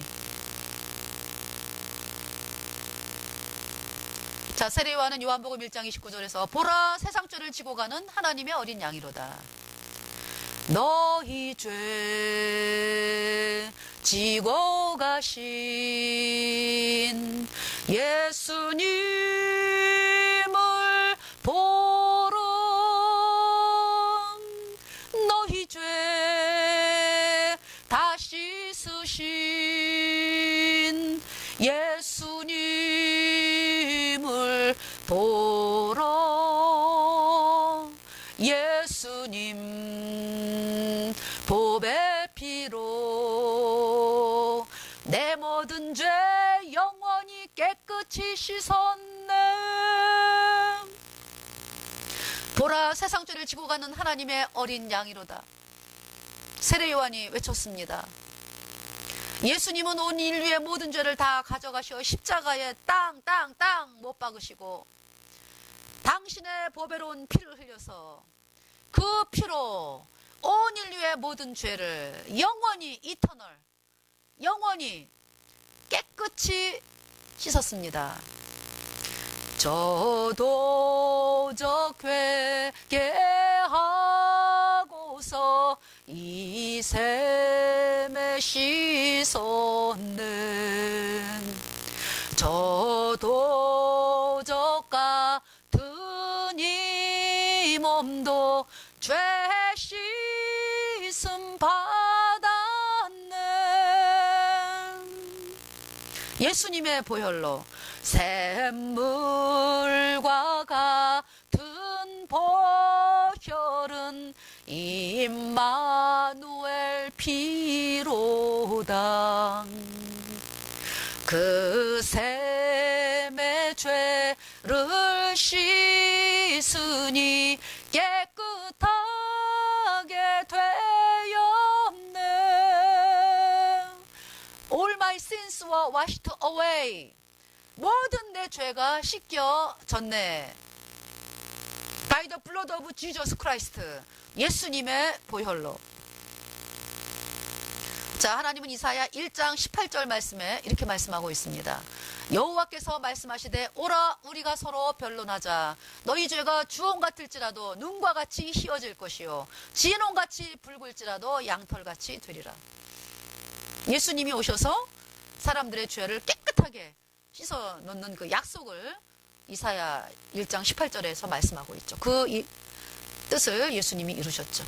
자, 세례요한은 요한복음 1장 29절에서 보라 세상 죄를 지고 가는 하나님의 어린 양이로다. 너희 죄 지고 가신 예수님을 보러 너희 죄 다 씻으신 예수님을 보러 예수님 보배 피로 내 모든 죄 영원히 깨끗이 씻었네. 보라 세상 죄를 지고 가는 하나님의 어린 양이로다. 세례요한이 외쳤습니다. 예수님은 온 인류의 모든 죄를 다 가져가시어 십자가에 땅 못 박으시고 당신의 보배로운 피를 흘려서 그 피로 온 인류의 모든 죄를 영원히 영원히 깨끗이 씻었습니다. 저도 회개하고서 이 샘에 씻었는 저도 같은 이 몸도 죄 씻음 받았네. 예수님의 보혈로 샘물과 같은 보혈은 임마누엘 피로다. 그 샘의 죄를 씻으니 깨끗하게 되었네. All my sins were washed away. 모든 내 죄가 씻겨졌네. By the blood of Jesus Christ. 예수님의 보혈로. 자, 하나님은 이사야 1장 18절 말씀에 이렇게 말씀하고 있습니다. 여호와께서 말씀하시되 오라 우리가 서로 변론하자. 너희 죄가 주홍 같을지라도 눈과 같이 희어질 것이요 진홍같이 붉을지라도 양털같이 되리라. 예수님이 오셔서 사람들의 죄를 깨끗하게 씻어 놓는 그 약속을 이사야 1장 18절에서 말씀하고 있죠. 그 뜻을 예수님이 이루셨죠.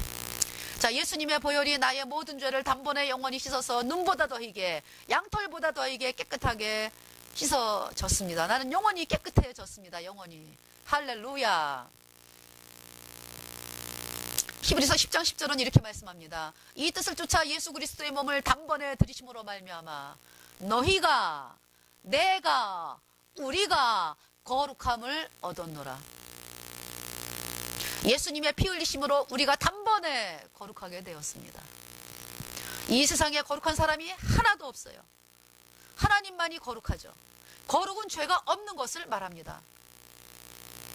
자, 예수님의 보혈이 나의 모든 죄를 단번에 영원히 씻어서 눈보다 더 희게 양털보다 더 희게 깨끗하게 씻어졌습니다. 나는 영원히 깨끗해졌습니다. 영원히. 할렐루야. 히브리서 10장 10절은 이렇게 말씀합니다. 이 뜻을 쫓아 예수 그리스도의 몸을 단번에 들이심으로 말미암아 너희가 내가 우리가 거룩함을 얻었노라. 예수님의 피 흘리심으로 우리가 단번에 거룩하게 되었습니다. 이 세상에 거룩한 사람이 하나도 없어요. 하나님만이 거룩하죠. 거룩은 죄가 없는 것을 말합니다.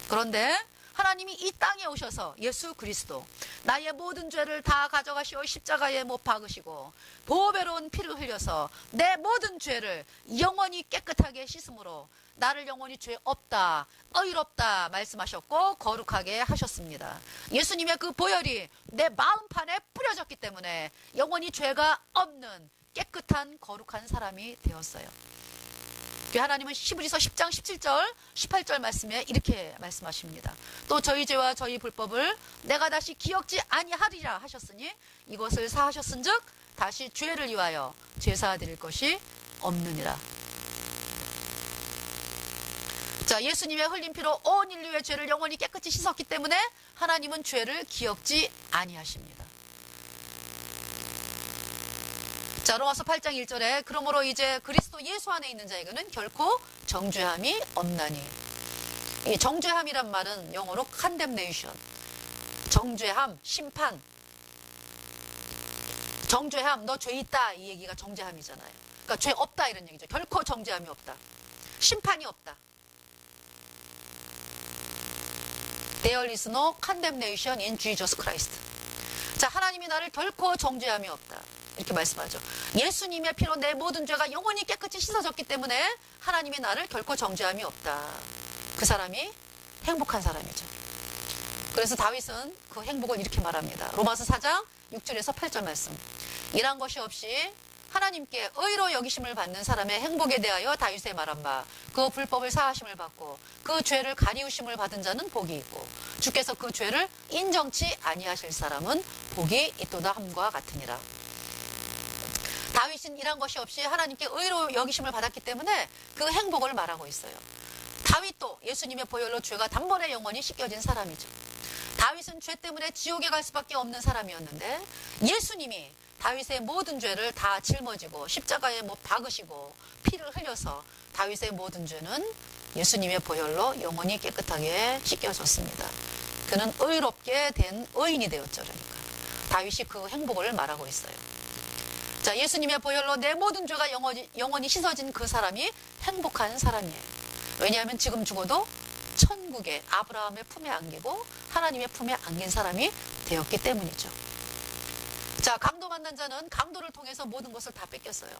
그런데 하나님이 이 땅에 오셔서 예수 그리스도 나의 모든 죄를 다 가져가시어 십자가에 못 박으시고 보배로운 피를 흘려서 내 모든 죄를 영원히 깨끗하게 씻음으로 나를 영원히 죄 없다, 의롭다 말씀하셨고 거룩하게 하셨습니다. 예수님의 그 보혈이 내 마음판에 뿌려졌기 때문에 영원히 죄가 없는 깨끗한 거룩한 사람이 되었어요. 하나님은 히브리서 10장 17절 18절 말씀에 이렇게 말씀하십니다. 또 저희 죄와 저희 불법을 내가 다시 기억지 아니하리라 하셨으니 이것을 사하셨은즉 다시 죄를 위하여 제사 드릴 것이 없느니라. 자, 예수님의 흘린 피로 온 인류의 죄를 영원히 깨끗이 씻었기 때문에 하나님은 죄를 기억지 아니하십니다. 자, 로마서 8장 1절에 그러므로 이제 그리스도 예수 안에 있는 자에게는 결코 정죄함이 없나니. 이 정죄함이란 말은 영어로 condemnation, 정죄함, 심판. 정죄함, 너 죄 있다 이 얘기가 정죄함이잖아요. 그러니까 죄 없다 이런 얘기죠. 결코 정죄함이 없다. 심판이 없다. There is no condemnation in Jesus Christ. 자, 하나님이 나를 결코 정죄함이 없다. 이렇게 말씀하죠. 예수님의 피로 내 모든 죄가 영원히 깨끗이 씻어졌기 때문에 하나님이 나를 결코 정죄함이 없다. 그 사람이 행복한 사람이죠. 그래서 다윗은 그 행복을 이렇게 말합니다. 로마서 4장 6절에서 8절 말씀. 이란 것이 없이 하나님께 의로 여기심을 받는 사람의 행복에 대하여 다윗의 말한 바, 그 불법을 사하심을 받고 그 죄를 가리우심을 받은 자는 복이 있고 주께서 그 죄를 인정치 아니하실 사람은 복이 있도다 함과 같으니라. 다윗은 이란 것이 없이 하나님께 의로 여기심을 받았기 때문에 그 행복을 말하고 있어요. 다윗도 예수님의 보혈로 죄가 단번에 영원히 씻겨진 사람이죠. 다윗은 죄 때문에 지옥에 갈 수밖에 없는 사람이었는데 예수님이 다윗의 모든 죄를 다 짊어지고 십자가에 못 박으시고 피를 흘려서 다윗의 모든 죄는 예수님의 보혈로 영원히 깨끗하게 씻겨졌습니다. 그는 의롭게 된 의인이 되었죠. 그러니까 다윗이 그 행복을 말하고 있어요. 자, 예수님의 보혈로 내 모든 죄가 영원히 씻어진 그 사람이 행복한 사람이에요. 왜냐하면 지금 죽어도 천국에 아브라함의 품에 안기고 하나님의 품에 안긴 사람이 되었기 때문이죠. 자, 강도 만난 자는 강도를 통해서 모든 것을 다 뺏겼어요.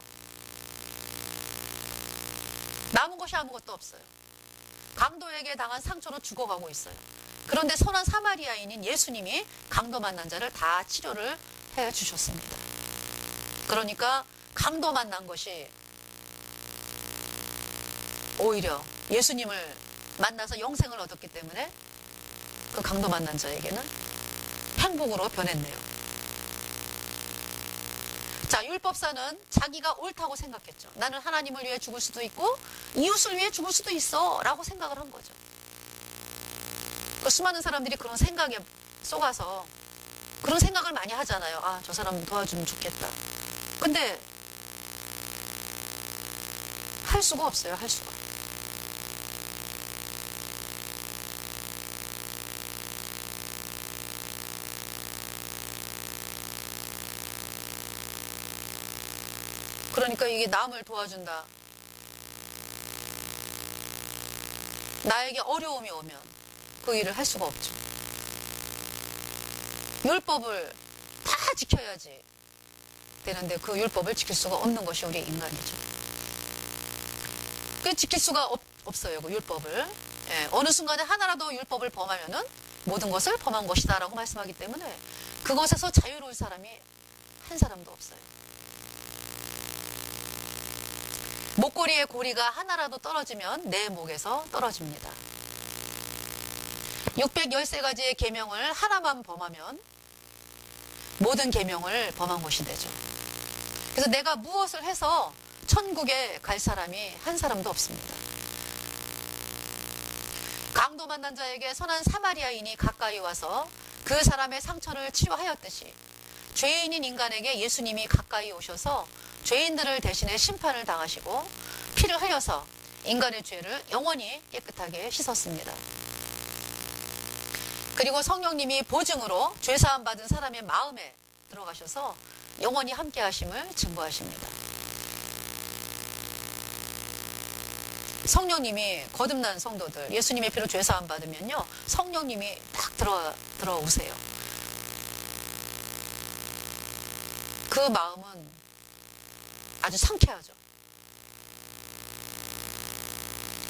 남은 것이 아무것도 없어요. 강도에게 당한 상처로 죽어가고 있어요. 그런데 선한 사마리아인인 예수님이 강도 만난 자를 다 치료를 해 주셨습니다. 그러니까 강도 만난 것이 오히려 예수님을 만나서 영생을 얻었기 때문에 그 강도 만난 자에게는 행복으로 변했네요. 자, 율법사는 자기가 옳다고 생각했죠. 나는 하나님을 위해 죽을 수도 있고 이웃을 위해 죽을 수도 있어 라고 생각을 한 거죠. 그 수많은 사람들이 그런 생각에 속아서 그런 생각을 많이 하잖아요. 아, 저 사람 도와주면 좋겠다. 근데 할 수가 없어요. 할 수가. 그러니까 이게 남을 도와준다. 나에게 어려움이 오면 그 일을 할 수가 없죠. 율법을 다 지켜야지 되는데 그 율법을 지킬 수가 없는 것이 우리 인간이죠. 그 지킬 수가 없어요. 그 율법을. 예, 어느 순간에 하나라도 율법을 범하면은 모든 것을 범한 것이다 라고 말씀하기 때문에 그것에서 자유로울 사람이 한 사람도 없어요. 목걸이의 고리가 하나라도 떨어지면 내 목에서 떨어집니다. 613가지의 계명을 하나만 범하면 모든 계명을 범한 것이 되죠. 그래서 내가 무엇을 해서 천국에 갈 사람이 한 사람도 없습니다. 강도 만난 자에게 선한 사마리아인이 가까이 와서 그 사람의 상처를 치료하였듯이 죄인인 인간에게 예수님이 가까이 오셔서 죄인들을 대신해 심판을 당하시고 피를 흘려서 인간의 죄를 영원히 깨끗하게 씻었습니다. 그리고 성령님이 보증으로 죄사함 받은 사람의 마음에 들어가셔서 영원히 함께 하심을 증거하십니다. 성령님이 거듭난 성도들, 예수님의 피로 죄사함 받으면요, 성령님이 딱 들어오세요. 그 마음은 아주 상쾌하죠.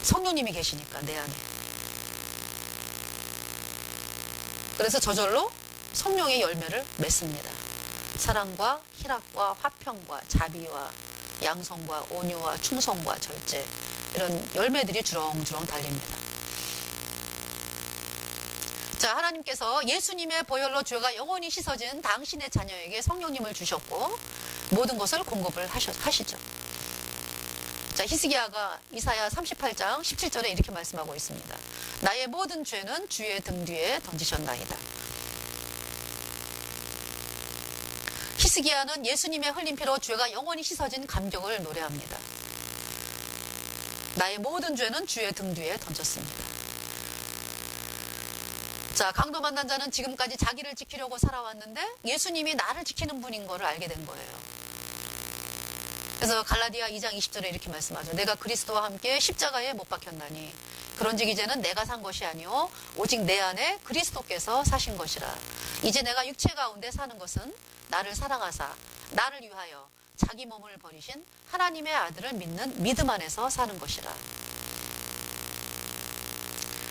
성령님이 계시니까 내 안에. 그래서 저절로 성령의 열매를 맺습니다. 사랑과 희락과 화평과 자비와 양성과 온유와 충성과 절제, 이런 열매들이 주렁주렁 달립니다. 자, 하나님께서 예수님의 보혈로 죄가 영원히 씻어진 당신의 자녀에게 성령님을 주셨고 모든 것을 공급을 하시죠. 자, 히스기야가 이사야 38장 17절에 이렇게 말씀하고 있습니다. 나의 모든 죄는 주의 등 뒤에 던지셨나이다. 히스기야는 예수님의 흘린 피로 죄가 영원히 씻어진 감격을 노래합니다. 나의 모든 죄는 주의 등 뒤에 던졌습니다. 자, 강도 만난 자는 지금까지 자기를 지키려고 살아왔는데 예수님이 나를 지키는 분인 것을 알게 된 거예요. 그래서 갈라디아 2장 20절에 이렇게 말씀하죠. 내가 그리스도와 함께 십자가에 못 박혔나니 그런즉 이제는 내가 산 것이 아니요 오직 내 안에 그리스도께서 사신 것이라. 이제 내가 육체 가운데 사는 것은 나를 사랑하사 나를 위하여 자기 몸을 버리신 하나님의 아들을 믿는 믿음 안에서 사는 것이라.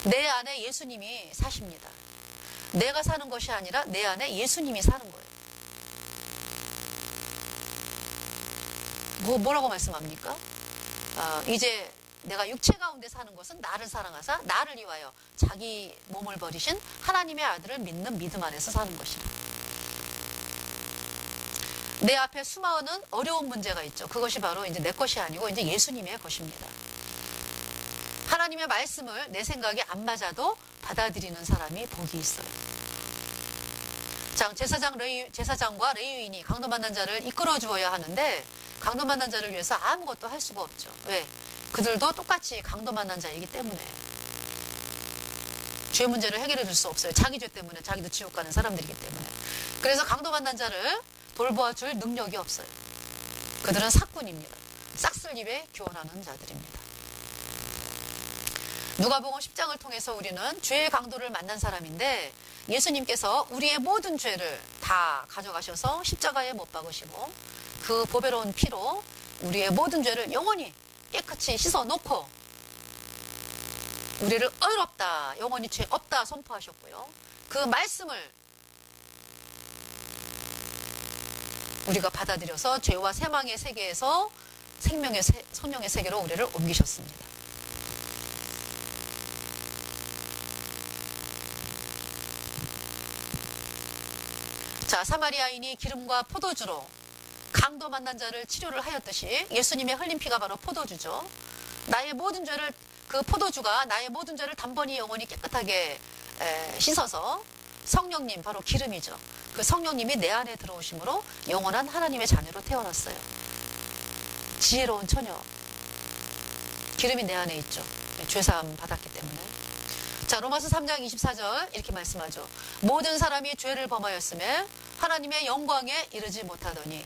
내 안에 예수님이 사십니다. 내가 사는 것이 아니라 내 안에 예수님이 사는 거예요. 뭐라고 말씀합니까? 이제 내가 육체 가운데 사는 것은 나를 사랑하사 나를 위하여 자기 몸을 버리신 하나님의 아들을 믿는 믿음 안에서 사는 것이다. 내 앞에 수많은 어려운 문제가 있죠. 그것이 바로 이제 내 것이 아니고 이제 예수님의 것입니다. 하나님의 말씀을 내 생각에 안 맞아도 받아들이는 사람이 복이 있어요. 자, 제사장과 레위인이 강도 만난 자를 이끌어 주어야 하는데 강도 만난 자를 위해서 아무것도 할 수가 없죠. 왜? 그들도 똑같이 강도 만난 자이기 때문에. 죄 문제를 해결해 줄 수 없어요. 자기 죄 때문에 자기도 지옥 가는 사람들이기 때문에. 그래서 강도 만난 자를 돌보아 줄 능력이 없어요. 그들은 사꾼입니다. 싹쓸 입에 교훈하는 자들입니다. 누가복음 10장을 통해서 우리는 죄의 강도를 만난 사람인데 예수님께서 우리의 모든 죄를 다 가져가셔서 십자가에 못 박으시고 그 보배로운 피로 우리의 모든 죄를 영원히 깨끗이 씻어놓고 우리를 의롭다, 영원히 죄 없다 선포하셨고요. 그 말씀을 우리가 받아들여서 죄와 사망의 세계에서 성령의 세계로 우리를 옮기셨습니다. 자, 사마리아인이 기름과 포도주로 강도 만난 자를 치료를 하였듯이 예수님의 흘린 피가 바로 포도주죠. 나의 모든 죄를, 그 포도주가 나의 모든 죄를 단번에 영원히 깨끗하게 씻어서 성령님, 바로 기름이죠. 그 성령님이 내 안에 들어오심으로 영원한 하나님의 자녀로 태어났어요. 지혜로운 처녀. 기름이 내 안에 있죠. 죄사함 받았기 때문에. 자, 로마서 3장 24절 이렇게 말씀하죠. 모든 사람이 죄를 범하였음에 하나님의 영광에 이르지 못하더니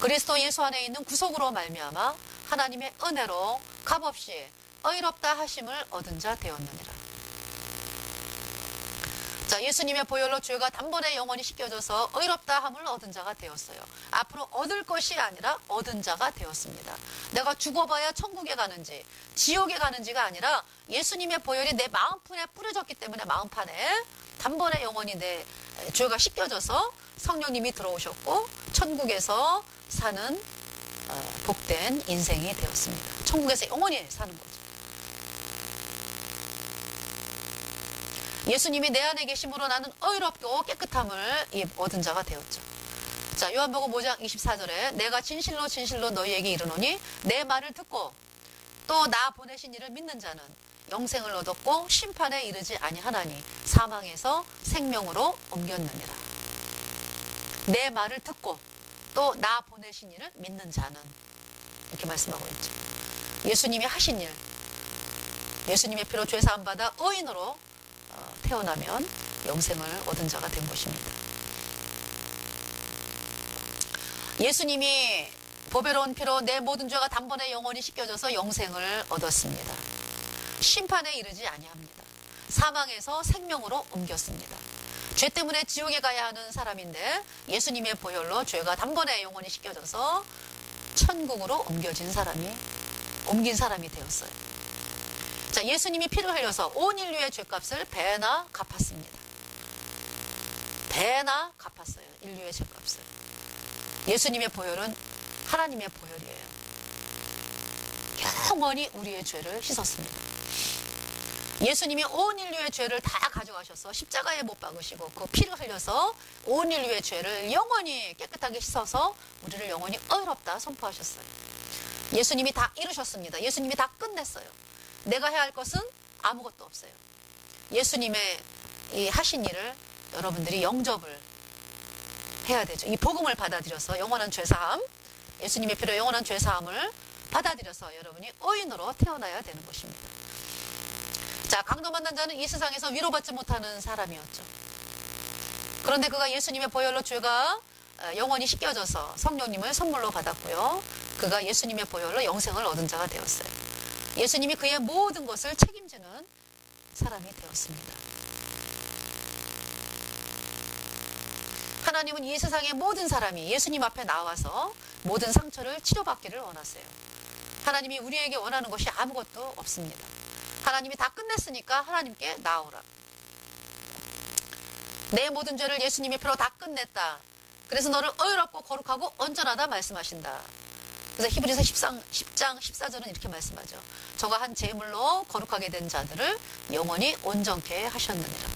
그리스도 예수 안에 있는 구속으로 말미암아 하나님의 은혜로 값없이 의롭다 하심을 얻은 자 되었느니라. 자, 예수님의 보혈로 죄가 단번에 영원히 씻겨져서 의롭다 함을 얻은 자가 되었어요. 앞으로 얻을 것이 아니라 얻은 자가 되었습니다. 내가 죽어봐야 천국에 가는지 지옥에 가는지가 아니라 예수님의 보혈이 내 마음판에 뿌려졌기 때문에 마음판에 단번에 영원히 내 죄가 씻겨져서 성령님이 들어오셨고 천국에서 사는 복된 인생이 되었습니다. 천국에서 영원히 사는 거죠. 예수님이 내 안에 계심으로 나는 의롭고 깨끗함을 얻은 자가 되었죠. 자, 요한복음 5장 24절에 내가 진실로 진실로 너희에게 이르노니 내 말을 듣고 또 나 보내신 이를 믿는 자는 영생을 얻었고 심판에 이르지 아니하나니 사망에서 생명으로 옮겼느니라. 내 말을 듣고 또 나 보내신 이를 믿는 자는, 이렇게 말씀하고 있죠. 예수님이 하신 일, 예수님의 피로 죄 사함 받아 의인으로 태어나면 영생을 얻은 자가 된 것입니다. 예수님이 보배로운 피로 내 모든 죄가 단번에 영원히 씻겨져서 영생을 얻었습니다. 심판에 이르지 아니합니다. 사망에서 생명으로 옮겼습니다. 죄 때문에 지옥에 가야 하는 사람인데 예수님의 보혈로 죄가 단번에 영원히 씻겨져서 천국으로 옮긴 사람이 되었어요. 자, 예수님이 피를 흘려서 온 인류의 죄값을 배나 갚았습니다. 배나 갚았어요. 인류의 죄값을. 예수님의 보혈은 하나님의 보혈이에요. 영원히 우리의 죄를 씻었습니다. 예수님이 온 인류의 죄를 다 가져가셔서 십자가에 못 박으시고 그 피를 흘려서 온 인류의 죄를 영원히 깨끗하게 씻어서 우리를 영원히 의롭다 선포하셨어요. 예수님이 다 이루셨습니다. 예수님이 다 끝냈어요. 내가 해야 할 것은 아무것도 없어요. 예수님의 이 하신 일을 여러분들이 영접을 해야 되죠. 이 복음을 받아들여서 영원한 죄사함, 예수님의 피로 영원한 죄사함을 받아들여서 여러분이 의인으로 태어나야 되는 것입니다. 자, 강도 만난 자는 이 세상에서 위로받지 못하는 사람이었죠. 그런데 그가 예수님의 보혈로 죄가 영원히 씻겨져서 성령님을 선물로 받았고요. 그가 예수님의 보혈로 영생을 얻은 자가 되었어요. 예수님이 그의 모든 것을 책임지는 사람이 되었습니다. 하나님은 이 세상의 모든 사람이 예수님 앞에 나와서 모든 상처를 치료받기를 원하세요. 하나님이 우리에게 원하는 것이 아무것도 없습니다. 하나님이 다 끝냈으니까 하나님께 나오라. 내 모든 죄를 예수님의 피로 다 끝냈다. 그래서 너를 의롭고 거룩하고 온전하다 말씀하신다. 그래서 히브리서 10장 14절은 이렇게 말씀하죠. 저가 한 제물로 거룩하게 된 자들을 영원히 온전케 하셨느니라.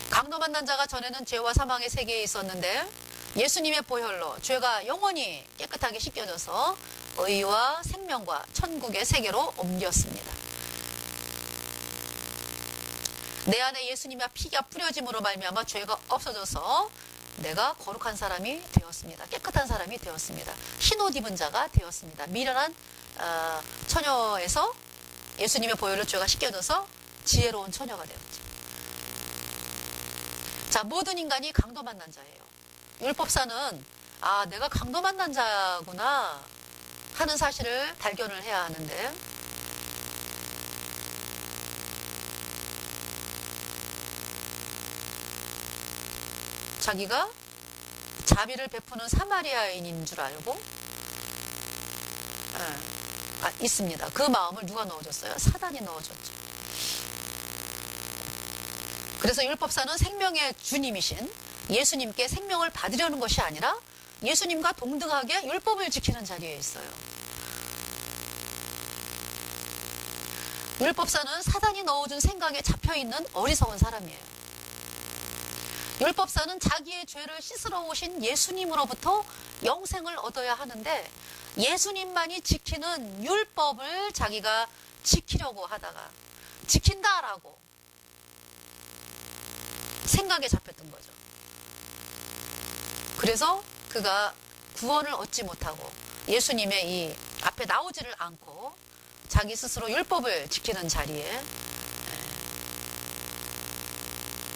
강도 만난 자가 전에는 죄와 사망의 세계에 있었는데 예수님의 보혈로 죄가 영원히 깨끗하게 씻겨져서 의와 생명과 천국의 세계로 옮겼습니다. 내 안에 예수님의 피가 뿌려짐으로 말미암아 죄가 없어져서 내가 거룩한 사람이 되었습니다. 깨끗한 사람이 되었습니다. 흰옷 입은 자가 되었습니다. 미련한 처녀에서 예수님의 보혈로 죄가 씻겨져서 지혜로운 처녀가 되었죠. 자, 모든 인간이 강도 만난 자예요. 율법사는 내가 강도 만난 자구나 하는 사실을 발견을 해야 하는데 자기가 자비를 베푸는 사마리아인인 줄 알고 있습니다. 그 마음을 누가 넣어줬어요? 사단이 넣어줬죠. 그래서 율법사는 생명의 주님이신 예수님께 생명을 받으려는 것이 아니라 예수님과 동등하게 율법을 지키는 자리에 있어요. 율법사는 사단이 넣어준 생각에 잡혀있는 어리석은 사람이에요. 율법사는 자기의 죄를 씻으러 오신 예수님으로부터 영생을 얻어야 하는데 예수님만이 지키는 율법을 자기가 지키려고 하다가 지킨다라고 생각에 잡혔던 거죠. 그래서 그가 구원을 얻지 못하고 예수님의 이 앞에 나오지를 않고 자기 스스로 율법을 지키는 자리에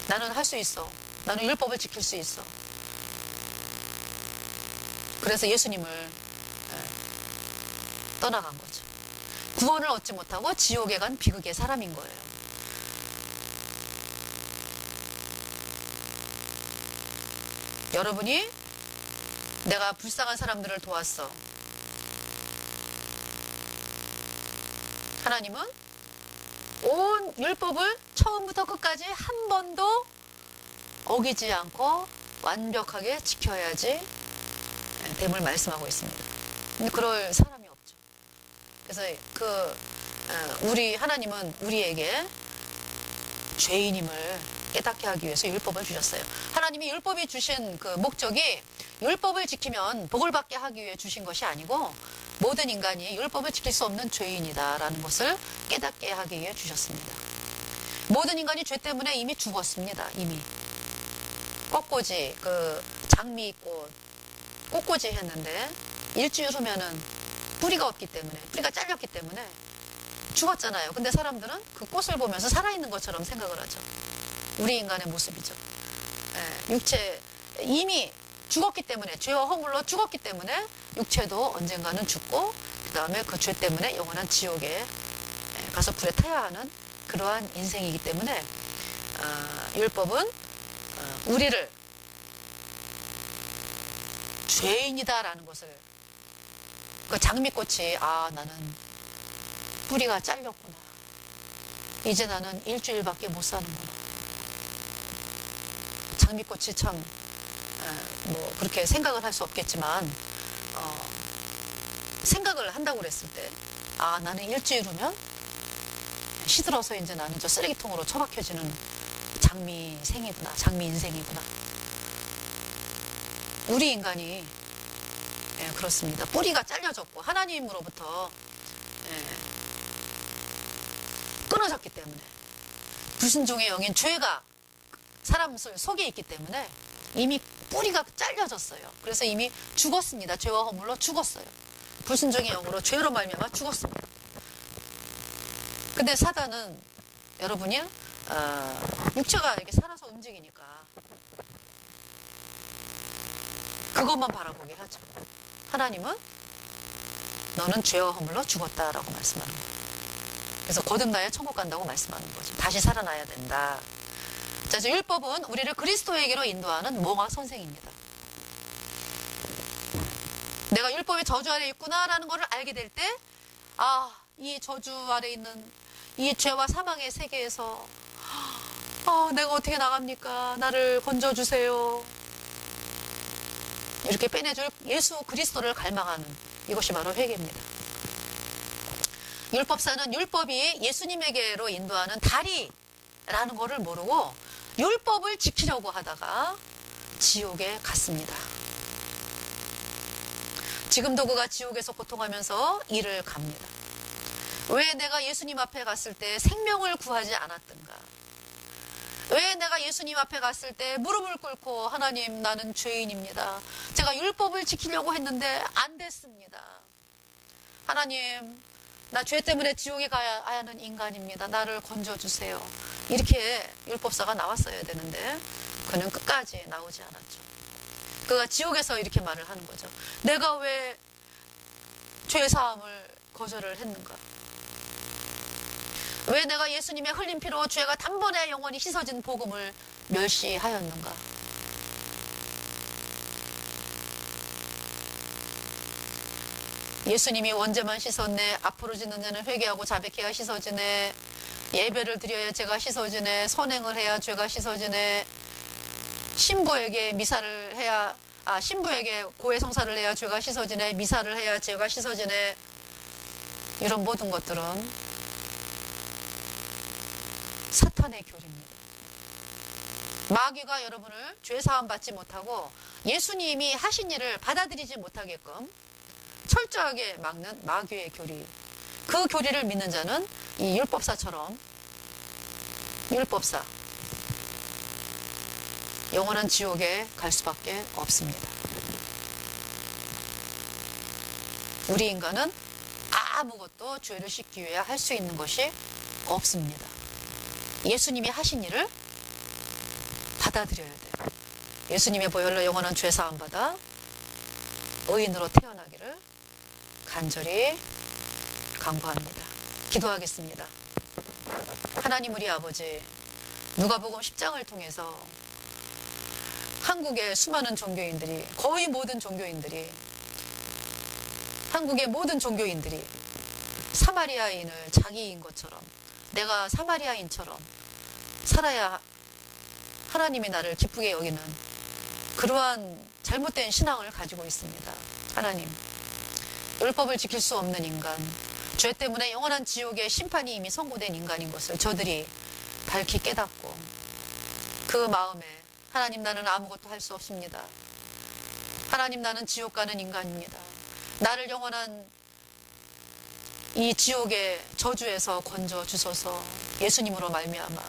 나는 할 수 있어. 나는 율법을 지킬 수 있어. 그래서 예수님을 떠나간 거죠. 구원을 얻지 못하고 지옥에 간 비극의 사람인 거예요. 여러분이 내가 불쌍한 사람들을 도왔어. 하나님은 온 율법을 처음부터 끝까지 한 번도 어기지 않고 완벽하게 지켜야지 됨을 말씀하고 있습니다. 근데 그럴 사람이 없죠. 그래서 우리 하나님은 우리에게 죄인임을 깨닫게 하기 위해서 율법을 주셨어요. 하나님이 율법이 주신 그 목적이 율법을 지키면 복을 받게 하기 위해 주신 것이 아니고 모든 인간이 율법을 지킬 수 없는 죄인이다라는 것을 깨닫게 하기 위해 주셨습니다. 모든 인간이 죄 때문에 이미 죽었습니다. 이미. 꽃꽂이, 장미꽃, 꽃꽂이 했는데 일주일 후면은 뿌리가 없기 때문에, 뿌리가 잘렸기 때문에 죽었잖아요. 근데 사람들은 그 꽃을 보면서 살아있는 것처럼 생각을 하죠. 우리 인간의 모습이죠. 육체, 이미 죽었기 때문에, 죄와 허물로 죽었기 때문에 육체도 언젠가는 죽고 그 다음에 그 죄 때문에 영원한 지옥에 가서 불에 타야 하는 그러한 인생이기 때문에 율법은 우리를 죄인이다라는 것을, 그 장미꽃이 나는 뿌리가 잘렸구나, 이제 나는 일주일밖에 못 사는구나. 장미꽃이 참 그렇게 생각을 할 수 없겠지만 생각을 한다고 그랬을 때 나는 일주일 후면 시들어서 이제 나는 저 쓰레기통으로 처박혀지는 장미생이구나, 장미 인생이구나. 우리 인간이 그렇습니다. 뿌리가 잘려졌고 하나님으로부터 끊어졌기 때문에, 불순종의 영인 죄가 사람 속에 있기 때문에 이미 뿌리가 잘려졌어요. 그래서 이미 죽었습니다. 죄와 허물로 죽었어요. 불순종의 영으로 죄로 말미암아 죽었습니다. 근데 사단은 여러분이 육체가 이렇게 살아서 움직이니까 그것만 바라보게 하죠. 하나님은 너는 죄와 허물로 죽었다라고 말씀하는 거예요. 그래서 거듭나야 천국 간다고 말씀하는 거죠. 다시 살아나야 된다. 자, 율법은 우리를 그리스도에게로 인도하는 몽화 선생입니다. 내가 율법의 저주 아래 있구나라는 것을 알게 될 때, 이 저주 아래 있는 이 죄와 사망의 세계에서 내가 어떻게 나갑니까? 나를 건져주세요. 이렇게 빼내줄 예수 그리스도를 갈망하는, 이것이 바로 회개입니다. 율법사는 율법이 예수님에게로 인도하는 다리라는 것을 모르고 율법을 지키려고 하다가 지옥에 갔습니다. 지금도 그가 지옥에서 고통하면서 이를 갑니다. 왜 내가 예수님 앞에 갔을 때 생명을 구하지 않았던가? 왜 내가 예수님 앞에 갔을 때 무릎을 꿇고 하나님, 나는 죄인입니다. 제가 율법을 지키려고 했는데 안 됐습니다. 하나님, 나 죄 때문에 지옥에 가야 하는 인간입니다. 나를 건져주세요. 이렇게 율법사가 나왔어야 되는데 그는 끝까지 나오지 않았죠. 그가 지옥에서 이렇게 말을 하는 거죠. 내가 왜 죄사함을 거절을 했는가? 왜 내가 예수님의 흘린 피로 죄가 단번에 영원히 씻어진 복음을 멸시하였는가? 예수님이 언제만 씻었네, 앞으로 지는 자는 회개하고 자백해야 씻어지네, 예배를 드려야 죄가 씻어지네, 선행을 해야 죄가 씻어지네, 신부에게 미사를 해야, 신부에게 고해성사를 해야 죄가 씻어지네, 미사를 해야 죄가 씻어지네. 이런 모든 것들은 사탄의 교리입니다. 마귀가 여러분을 죄사함 받지 못하고 예수님이 하신 일을 받아들이지 못하게끔 철저하게 막는 마귀의 교리, 그 교리를 믿는 자는 이 율법사처럼 율법사, 영원한 지옥에 갈 수밖에 없습니다. 우리 인간은 아무것도 죄를 씻기 위해 할 수 있는 것이 없습니다. 예수님이 하신 일을 받아들여야 돼요. 예수님의 보혈로 영원한 죄 사함 받아 의인으로 태어나기를 간절히 간구합니다. 기도하겠습니다. 하나님 우리 아버지, 누가복음 10장을 통해서 한국의 수많은 종교인들이, 거의 모든 종교인들이, 한국의 모든 종교인들이 사마리아인을 자기인 것처럼, 내가 사마리아인처럼 살아야 하나님이 나를 기쁘게 여기는 그러한 잘못된 신앙을 가지고 있습니다. 하나님, 율법을 지킬 수 없는 인간, 죄 때문에 영원한 지옥의 심판이 이미 선고된 인간인 것을 저들이 밝히 깨닫고 그 마음에 하나님, 나는 아무것도 할 수 없습니다. 하나님, 나는 지옥 가는 인간입니다. 나를 영원한 이 지옥의 저주에서 건져 주소서, 예수님으로 말미암아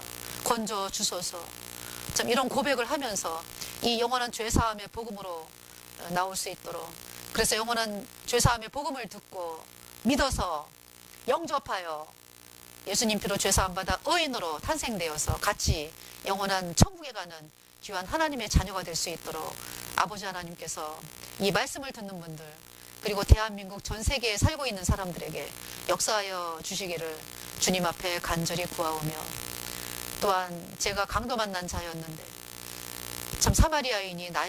건져 주소서. 참 이런 고백을 하면서 이 영원한 죄사함의 복음으로 나올 수 있도록, 그래서 영원한 죄사함의 복음을 듣고 믿어서 영접하여 예수님 피로 죄사함 받아 의인으로 탄생되어서 같이 영원한 천국에 가는 귀한 하나님의 자녀가 될 수 있도록 아버지 하나님께서 이 말씀을 듣는 분들, 그리고 대한민국 전 세계에 살고 있는 사람들에게 역사하여 주시기를 주님 앞에 간절히 구하오며, 또한 제가 강도 만난 자였는데 참 사마리아인이 나의